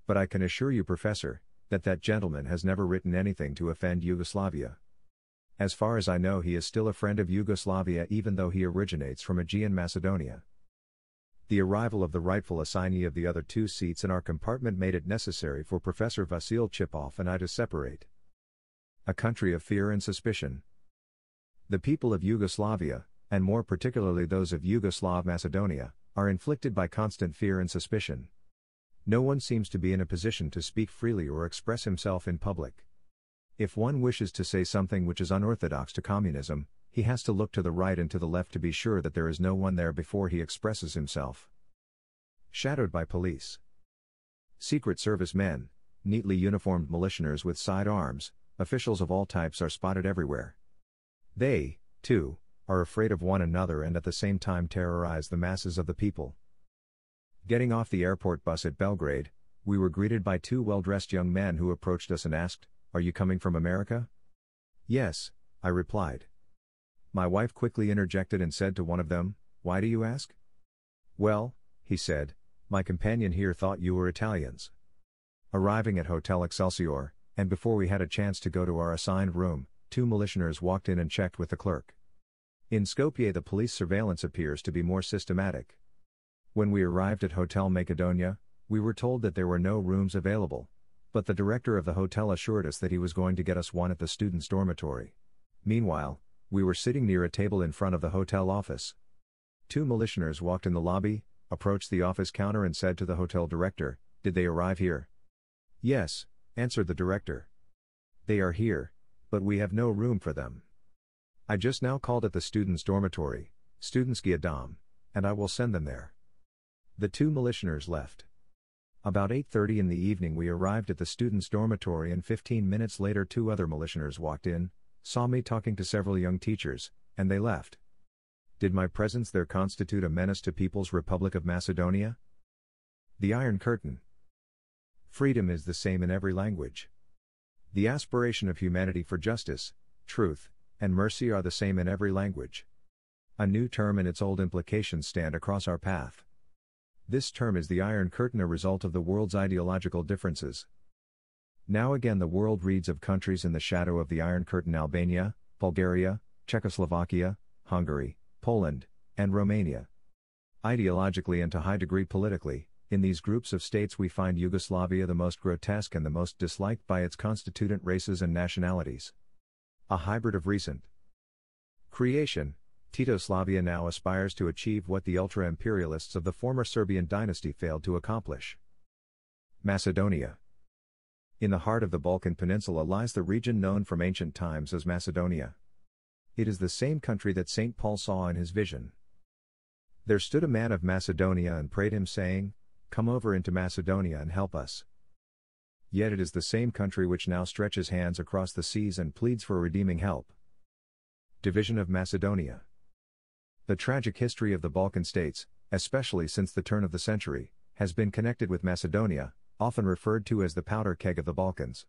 But I can assure you, Professor, that gentleman has never written anything to offend Yugoslavia. As far as I know, he is still a friend of Yugoslavia even though he originates from Aegean Macedonia. The arrival of the rightful assignee of the other 2 seats in our compartment made it necessary for Professor Vasil Chipov and I to separate. A country of fear and suspicion. The people of Yugoslavia, and more particularly those of Yugoslav Macedonia, are inflicted by constant fear and suspicion. No one seems to be in a position to speak freely or express himself in public. If one wishes to say something which is unorthodox to communism, he has to look to the right and to the left to be sure that there is no one there before he expresses himself. Shadowed by police. Secret Service men, neatly uniformed militiamenters with sidearms, officials of all types are spotted everywhere. They, too, are afraid of one another and at the same time terrorize the masses of the people. Getting off the airport bus at Belgrade, we were greeted by 2 well-dressed young men who approached us and asked, Are you coming from America? Yes, I replied. My wife quickly interjected and said to one of them, Why do you ask? Well, he said, my companion here thought you were Italians. Arriving at Hotel Excelsior, and before we had a chance to go to our assigned room, 2 militiamenters walked in and checked with the clerk. In Skopje the police surveillance appears to be more systematic. When we arrived at Hotel Macedonia, we were told that there were no rooms available, but the director of the hotel assured us that he was going to get us one at the students' dormitory. Meanwhile, we were sitting near a table in front of the hotel office. 2 militiamenters walked in the lobby, approached the office counter and said to the hotel director, Did they arrive here? Yes, answered the director. They are here, but we have no room for them. I just now called at the students' dormitory, Studentski dom, and I will send them there. The 2 militiamenters left. About 8:30 in the evening we arrived at the students' dormitory and 15 minutes later 2 other militiamenters walked in, saw me talking to several young teachers, and they left. Did my presence there constitute a menace to People's Republic of Macedonia? The Iron Curtain. Freedom is the same in every language. The aspiration of humanity for justice, truth, and mercy are the same in every language. A new term and its old implications stand across our path. This term is the Iron Curtain, a result of the world's ideological differences. Now again the world reads of countries in the shadow of the Iron Curtain: Albania, Bulgaria, Czechoslovakia, Hungary, Poland, and Romania. Ideologically and to high degree politically, in these groups of states we find Yugoslavia the most grotesque and the most disliked by its constituent races and nationalities. A hybrid of recent creation, Titoslavia now aspires to achieve what the ultra-imperialists of the former Serbian dynasty failed to accomplish. Macedonia. In the heart of the Balkan Peninsula lies the region known from ancient times as Macedonia. It is the same country that St. Paul saw in his vision. There stood a man of Macedonia and prayed him, saying, "Come over into Macedonia and help us." Yet it is the same country which now stretches hands across the seas and pleads for redeeming help. Division of Macedonia. The tragic history of the Balkan states, especially since the turn of the century, has been connected with Macedonia, often referred to as the powder keg of the Balkans.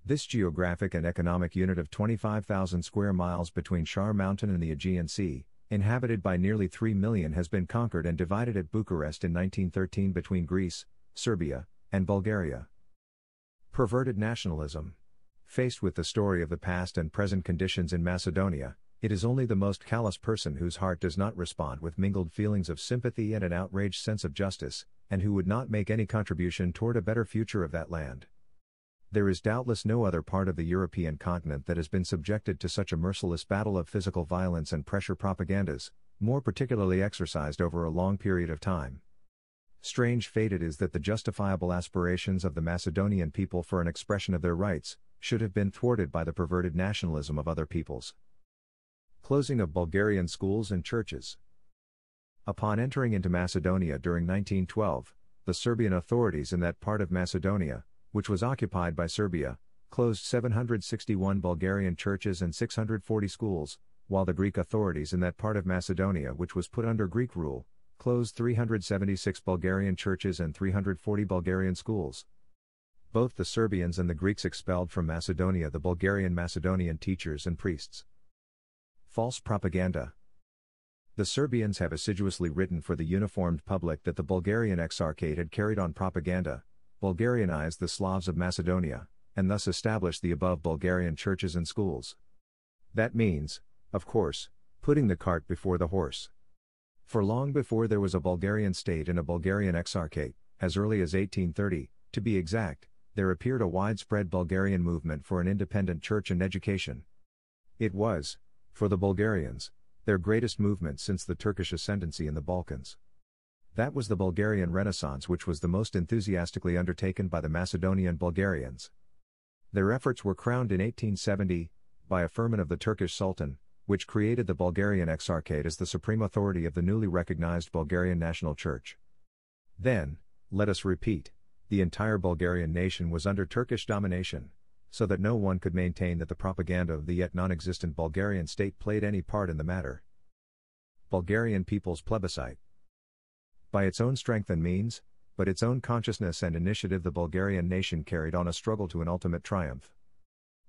This geographic and economic unit of 25,000 square miles between Shar Mountain and the Aegean Sea, inhabited by nearly 3 million, has been conquered and divided at Bucharest in 1913 between Greece, Serbia, and Bulgaria. Perverted nationalism. Faced with the story of the past and present conditions in Macedonia, it is only the most callous person whose heart does not respond with mingled feelings of sympathy and an outraged sense of justice, and who would not make any contribution toward a better future of that land. There is doubtless no other part of the European continent that has been subjected to such a merciless battle of physical violence and pressure propagandas, more particularly exercised over a long period of time. Strange fate it is that the justifiable aspirations of the Macedonian people for an expression of their rights should have been thwarted by the perverted nationalism of other peoples. Closing of Bulgarian schools and churches. Upon entering into Macedonia during 1912, the Serbian authorities in that part of Macedonia, which was occupied by Serbia, closed 761 Bulgarian churches and 640 schools, while the Greek authorities in that part of Macedonia, which was put under Greek rule, closed 376 Bulgarian churches and 340 Bulgarian schools. Both the Serbians and the Greeks expelled from Macedonia the Bulgarian Macedonian teachers and priests. False propaganda. The Serbians have assiduously written for the uniformed public that the Bulgarian Exarchate had carried on propaganda, Bulgarianized the Slavs of Macedonia, and thus established the above Bulgarian churches and schools. That means, of course, putting the cart before the horse. For long before there was a Bulgarian state and a Bulgarian Exarchate, as early as 1830, to be exact, there appeared a widespread Bulgarian movement for an independent church and education. It was, for the Bulgarians, their greatest movement since the Turkish ascendancy in the Balkans. That was the Bulgarian Renaissance, which was the most enthusiastically undertaken by the Macedonian Bulgarians. Their efforts were crowned in 1870 by a firman of the Turkish Sultan, which created the Bulgarian Exarchate as the supreme authority of the newly recognized Bulgarian National Church. Then, let us repeat, the entire Bulgarian nation was under Turkish domination, so that no one could maintain that the propaganda of the yet non-existent Bulgarian state played any part in the matter. Bulgarian People's Plebiscite. By its own strength and means, but its own consciousness and initiative, the Bulgarian nation carried on a struggle to an ultimate triumph.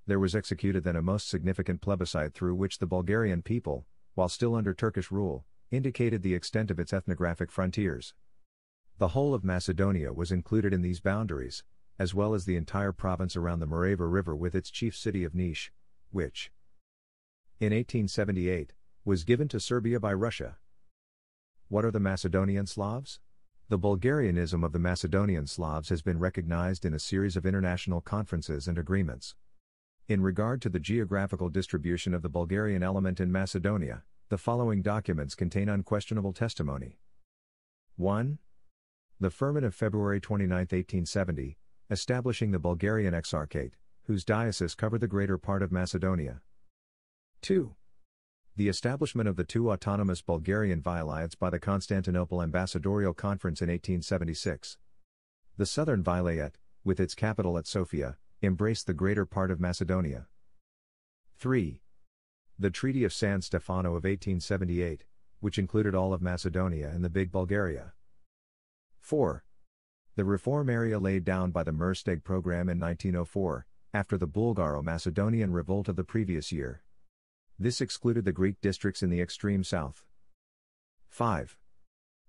There was executed then a most significant plebiscite through which the Bulgarian people, while still under Turkish rule, indicated the extent of its ethnographic frontiers. The whole of Macedonia was included in these boundaries, as well as the entire province around the Morava River with its chief city of Niš, which, in 1878, was given to Serbia by Russia. What are the Macedonian Slavs? The Bulgarianism of the Macedonian Slavs has been recognized in a series of international conferences and agreements. In regard to the geographical distribution of the Bulgarian element in Macedonia, the following documents contain unquestionable testimony. 1. The Firman of February 29, 1870, establishing the Bulgarian Exarchate, whose diocese covered the greater part of Macedonia. 2. The establishment of the two autonomous Bulgarian vilayates by the Constantinople Ambassadorial Conference in 1876. The southern vilayet, with its capital at Sofia, embraced the greater part of Macedonia. 3. The Treaty of San Stefano of 1878, which included all of Macedonia and the Big Bulgaria. 4. The reform area laid down by the Mersteg program in 1904, after the Bulgaro-Macedonian revolt of the previous year. This excluded the Greek districts in the extreme south. 5.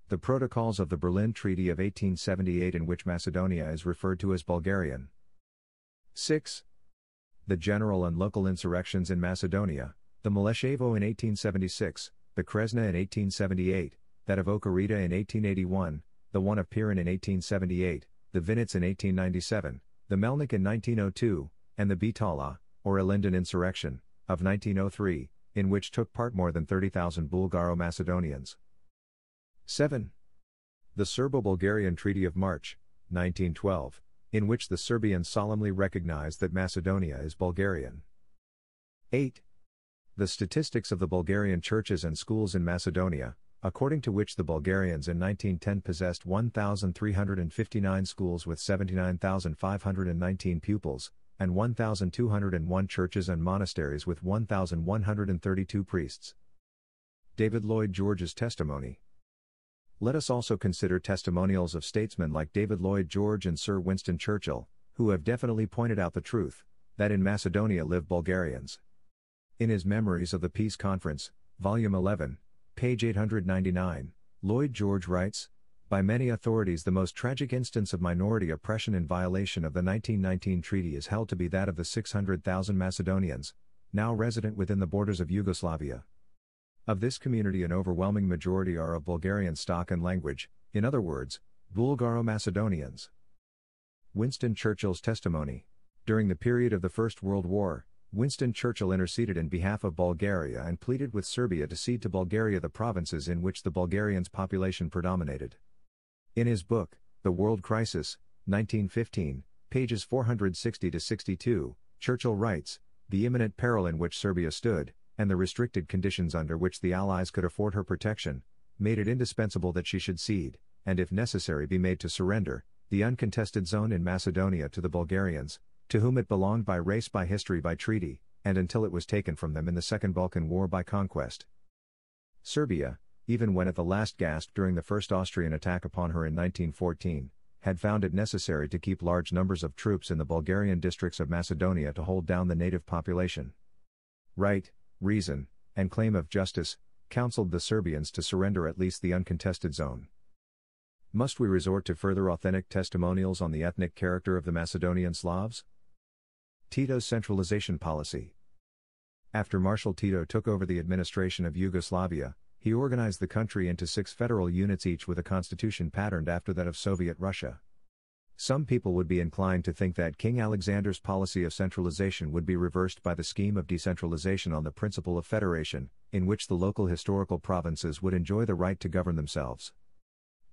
The Protocols of the Berlin Treaty of 1878, in which Macedonia is referred to as Bulgarian. 6. The general and local insurrections in Macedonia, the Maleshevo in 1876, the Kresna in 1878, that of Okarita in 1881, the one of Pirin in 1878, the Vinitz in 1897, the Melnik in 1902, and the Bitala, or Ilinden insurrection, of 1903, in which took part more than 30,000 Bulgaro-Macedonians. 7. The Serbo-Bulgarian Treaty of March, 1912, in which the Serbians solemnly recognized that Macedonia is Bulgarian. 8. The statistics of the Bulgarian churches and schools in Macedonia, according to which the Bulgarians in 1910 possessed 1,359 schools with 79,519 pupils, and 1,201 churches and monasteries with 1,132 priests. David Lloyd George's testimony. Let us also consider testimonials of statesmen like David Lloyd George and Sir Winston Churchill, who have definitely pointed out the truth, that in Macedonia live Bulgarians. In his Memories of the Peace Conference, Volume 11, page 899, Lloyd George writes, "By many authorities the most tragic instance of minority oppression in violation of the 1919 treaty is held to be that of the 600,000 Macedonians, now resident within the borders of Yugoslavia. Of this community an overwhelming majority are of Bulgarian stock and language, in other words, Bulgaro-Macedonians." Winston Churchill's testimony. During the period of the First World War, Winston Churchill interceded in behalf of Bulgaria and pleaded with Serbia to cede to Bulgaria the provinces in which the Bulgarians' population predominated. In his book, The World Crisis, 1915, pages 460-62, Churchill writes, "The imminent peril in which Serbia stood, and the restricted conditions under which the Allies could afford her protection, made it indispensable that she should cede, and if necessary be made to surrender, the uncontested zone in Macedonia to the Bulgarians, to whom it belonged by race, by history, by treaty, and until it was taken from them in the Second Balkan War by conquest." Serbia, even when at the last gasp during the first Austrian attack upon her in 1914, had found it necessary to keep large numbers of troops in the Bulgarian districts of Macedonia to hold down the native population. Right, reason, and claim of justice, counseled the Serbians to surrender at least the uncontested zone. Must we resort to further authentic testimonials on the ethnic character of the Macedonian Slavs? Tito's centralization policy. After Marshal Tito took over the administration of Yugoslavia, he organized the country into 6 federal units, each with a constitution patterned after that of Soviet Russia. Some people would be inclined to think that King Alexander's policy of centralization would be reversed by the scheme of decentralization on the principle of federation, in which the local historical provinces would enjoy the right to govern themselves.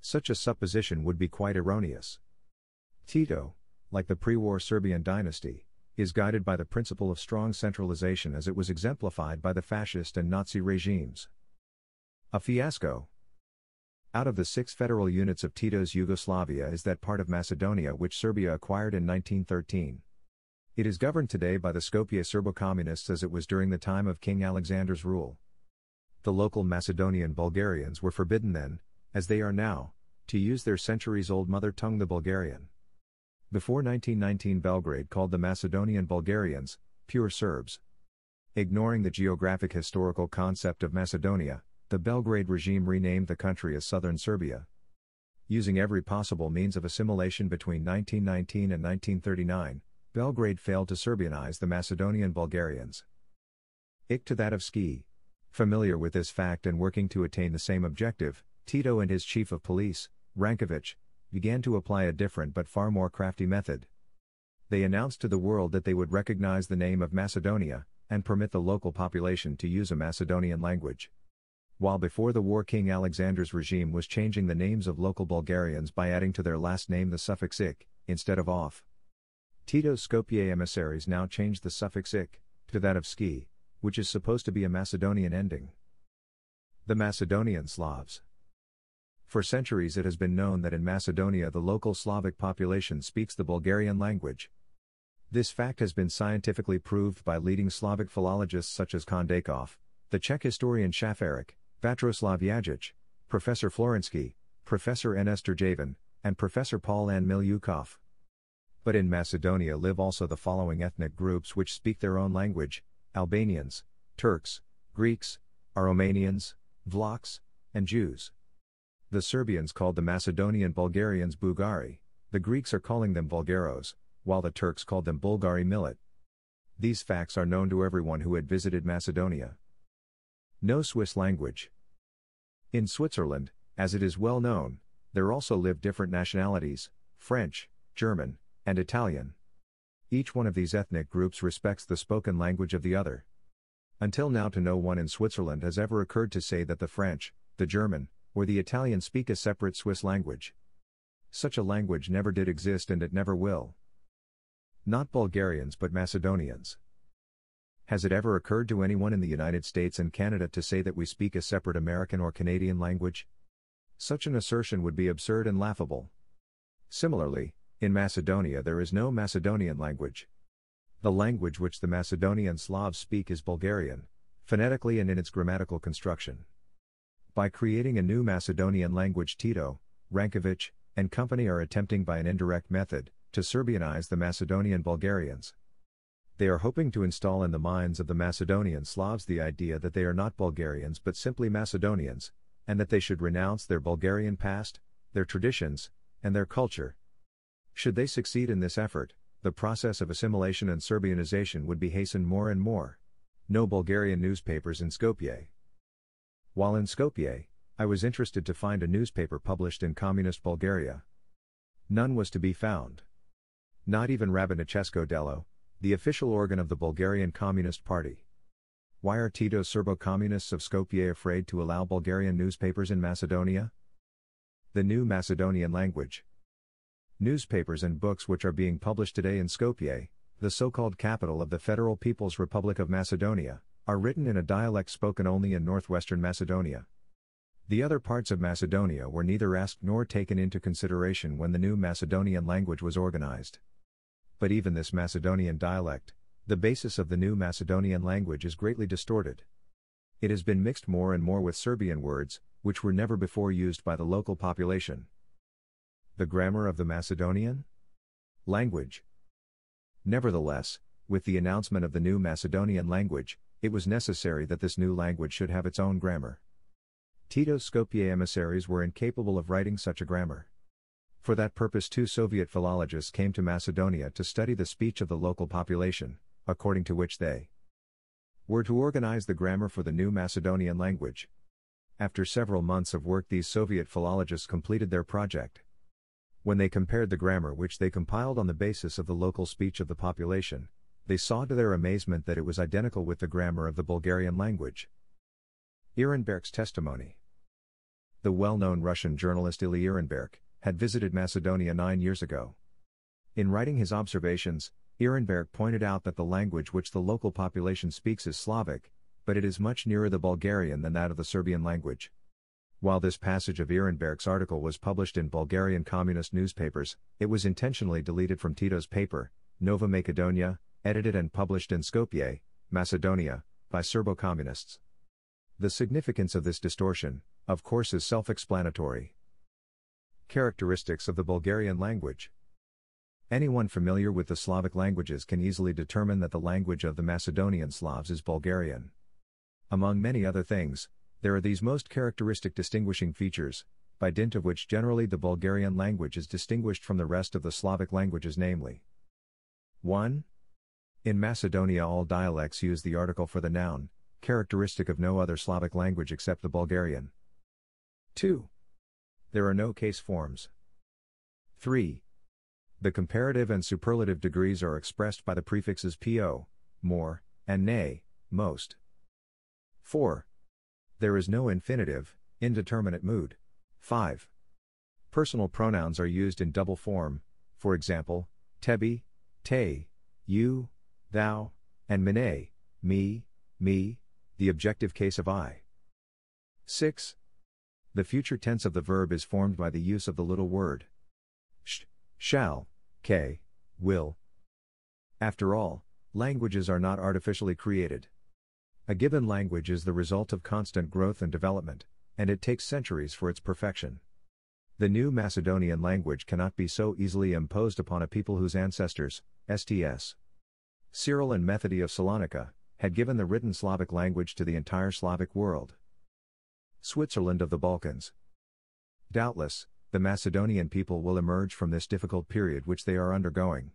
Such a supposition would be quite erroneous. Tito, like the pre-war Serbian dynasty, is guided by the principle of strong centralization as it was exemplified by the fascist and Nazi regimes. A fiasco. Out of the 6 federal units of Tito's Yugoslavia is that part of Macedonia which Serbia acquired in 1913. It is governed today by the Skopje Serbo-Communists as it was during the time of King Alexander's rule. The local Macedonian Bulgarians were forbidden then, as they are now, to use their centuries-old mother tongue, the Bulgarian. Before 1919, Belgrade called the Macedonian Bulgarians pure Serbs. Ignoring the geographic historical concept of Macedonia, the Belgrade regime renamed the country as Southern Serbia. Using every possible means of assimilation between 1919 and 1939, Belgrade failed to Serbianize the Macedonian Bulgarians. To that of Ski. Familiar with this fact and working to attain the same objective, Tito and his chief of police, Rankovic, began to apply a different but far more crafty method. They announced to the world that they would recognize the name of Macedonia, and permit the local population to use a Macedonian language. While before the war King Alexander's regime was changing the names of local Bulgarians by adding to their last name the suffix "ik", instead of "off." Tito's Skopje emissaries now changed the suffix "ik" to that of "ski", which is supposed to be a Macedonian ending. The Macedonian Slavs. For centuries it has been known that in Macedonia the local Slavic population speaks the Bulgarian language. This fact has been scientifically proved by leading Slavic philologists such as Kondakov, the Czech historian Šafarik, Vatroslav Yajic, Professor Florensky, Professor N. Sturjavan, and Professor Paul N. Milyukov. But in Macedonia live also the following ethnic groups which speak their own language: Albanians, Turks, Greeks, Aromanians, Vlachs, and Jews. The Serbians called the Macedonian Bulgarians Bulgari, the Greeks are calling them Bulgaros, while the Turks called them Bulgari Millet. These facts are known to everyone who had visited Macedonia. No Swiss language. In Switzerland, as it is well known, there also live different nationalities: French, German, and Italian. Each one of these ethnic groups respects the spoken language of the other. Until now, to no one in Switzerland has ever occurred to say that the French, the German, or the Italian speak a separate Swiss language. Such a language never did exist and it never will. Not Bulgarians but Macedonians. Has it ever occurred to anyone in the United States and Canada to say that we speak a separate American or Canadian language? Such an assertion would be absurd and laughable. Similarly, in Macedonia there is no Macedonian language. The language which the Macedonian Slavs speak is Bulgarian, phonetically and in its grammatical construction. By creating a new Macedonian language, Tito, Rankovic, and company are attempting by an indirect method to Serbianize the Macedonian Bulgarians. They are hoping to install in the minds of the Macedonian Slavs the idea that they are not Bulgarians but simply Macedonians, and that they should renounce their Bulgarian past, their traditions, and their culture. Should they succeed in this effort, the process of assimilation and Serbianization would be hastened more and more. No Bulgarian newspapers in Skopje. While in Skopje, I was interested to find a newspaper published in communist Bulgaria. None was to be found. Not even Rabinichesko Delo, the official organ of the Bulgarian Communist Party. Why are Tito's Serbo-communists of Skopje afraid to allow Bulgarian newspapers in Macedonia? The new Macedonian language. Newspapers and books which are being published today in Skopje, the so-called capital of the Federal People's Republic of Macedonia, are written in a dialect spoken only in northwestern Macedonia. The other parts of Macedonia were neither asked nor taken into consideration when the new Macedonian language was organized. But even this Macedonian dialect, the basis of the new Macedonian language, is greatly distorted. It has been mixed more and more with Serbian words, which were never before used by the local population. The grammar of the Macedonian language. Nevertheless, with the announcement of the new Macedonian language, it was necessary that this new language should have its own grammar. Tito's Skopje emissaries were incapable of writing such a grammar. For that purpose, two Soviet philologists came to Macedonia to study the speech of the local population, according to which they were to organize the grammar for the new Macedonian language. After several months of work, these Soviet philologists completed their project. When they compared the grammar which they compiled on the basis of the local speech of the population, they saw to their amazement that it was identical with the grammar of the Bulgarian language. Ehrenberg's testimony. The well-known Russian journalist Ilya Ehrenberg had visited Macedonia 9 years ago. In writing his observations, Ehrenberg pointed out that the language which the local population speaks is Slavic, but it is much nearer the Bulgarian than that of the Serbian language. While this passage of Ehrenberg's article was published in Bulgarian communist newspapers, it was intentionally deleted from Tito's paper, Nova Macedonia, edited and published in Skopje, Macedonia, by Serbo-communists. The significance of this distortion, of course, is self-explanatory. Characteristics of the Bulgarian language. Anyone familiar with the Slavic languages can easily determine that the language of the Macedonian Slavs is Bulgarian. Among many other things, there are these most characteristic distinguishing features, by dint of which generally the Bulgarian language is distinguished from the rest of the Slavic languages, namely: 1. In Macedonia all dialects use the article for the noun, characteristic of no other Slavic language except the Bulgarian. 2. There are no case forms. 3. The comparative and superlative degrees are expressed by the prefixes po, more, and ne, most. 4. There is no infinitive, indeterminate mood. 5. Personal pronouns are used in double form, for example, tebi, te, you, thou, and mine, me, the objective case of I. 6. The future tense of the verb is formed by the use of the little word shall, will. After all, languages are not artificially created. A given language is the result of constant growth and development, and it takes centuries for its perfection. The new Macedonian language cannot be so easily imposed upon a people whose ancestors, Sts. Cyril and Methody of Salonika, had given the written Slavic language to the entire Slavic world. Switzerland of the Balkans. Doubtless, the Macedonian people will emerge from this difficult period which they are undergoing.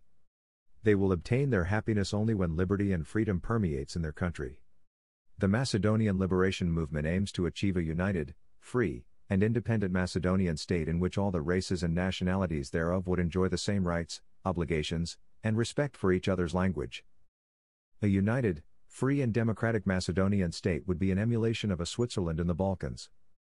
They will obtain their happiness only when liberty and freedom permeates in their country. The Macedonian liberation movement aims to achieve a united, free, and independent Macedonian state in which all the races and nationalities thereof would enjoy the same rights, obligations, and respect for each other's language. A united, Free and democratic Macedonian state would be an emulation of a Switzerland in the Balkans.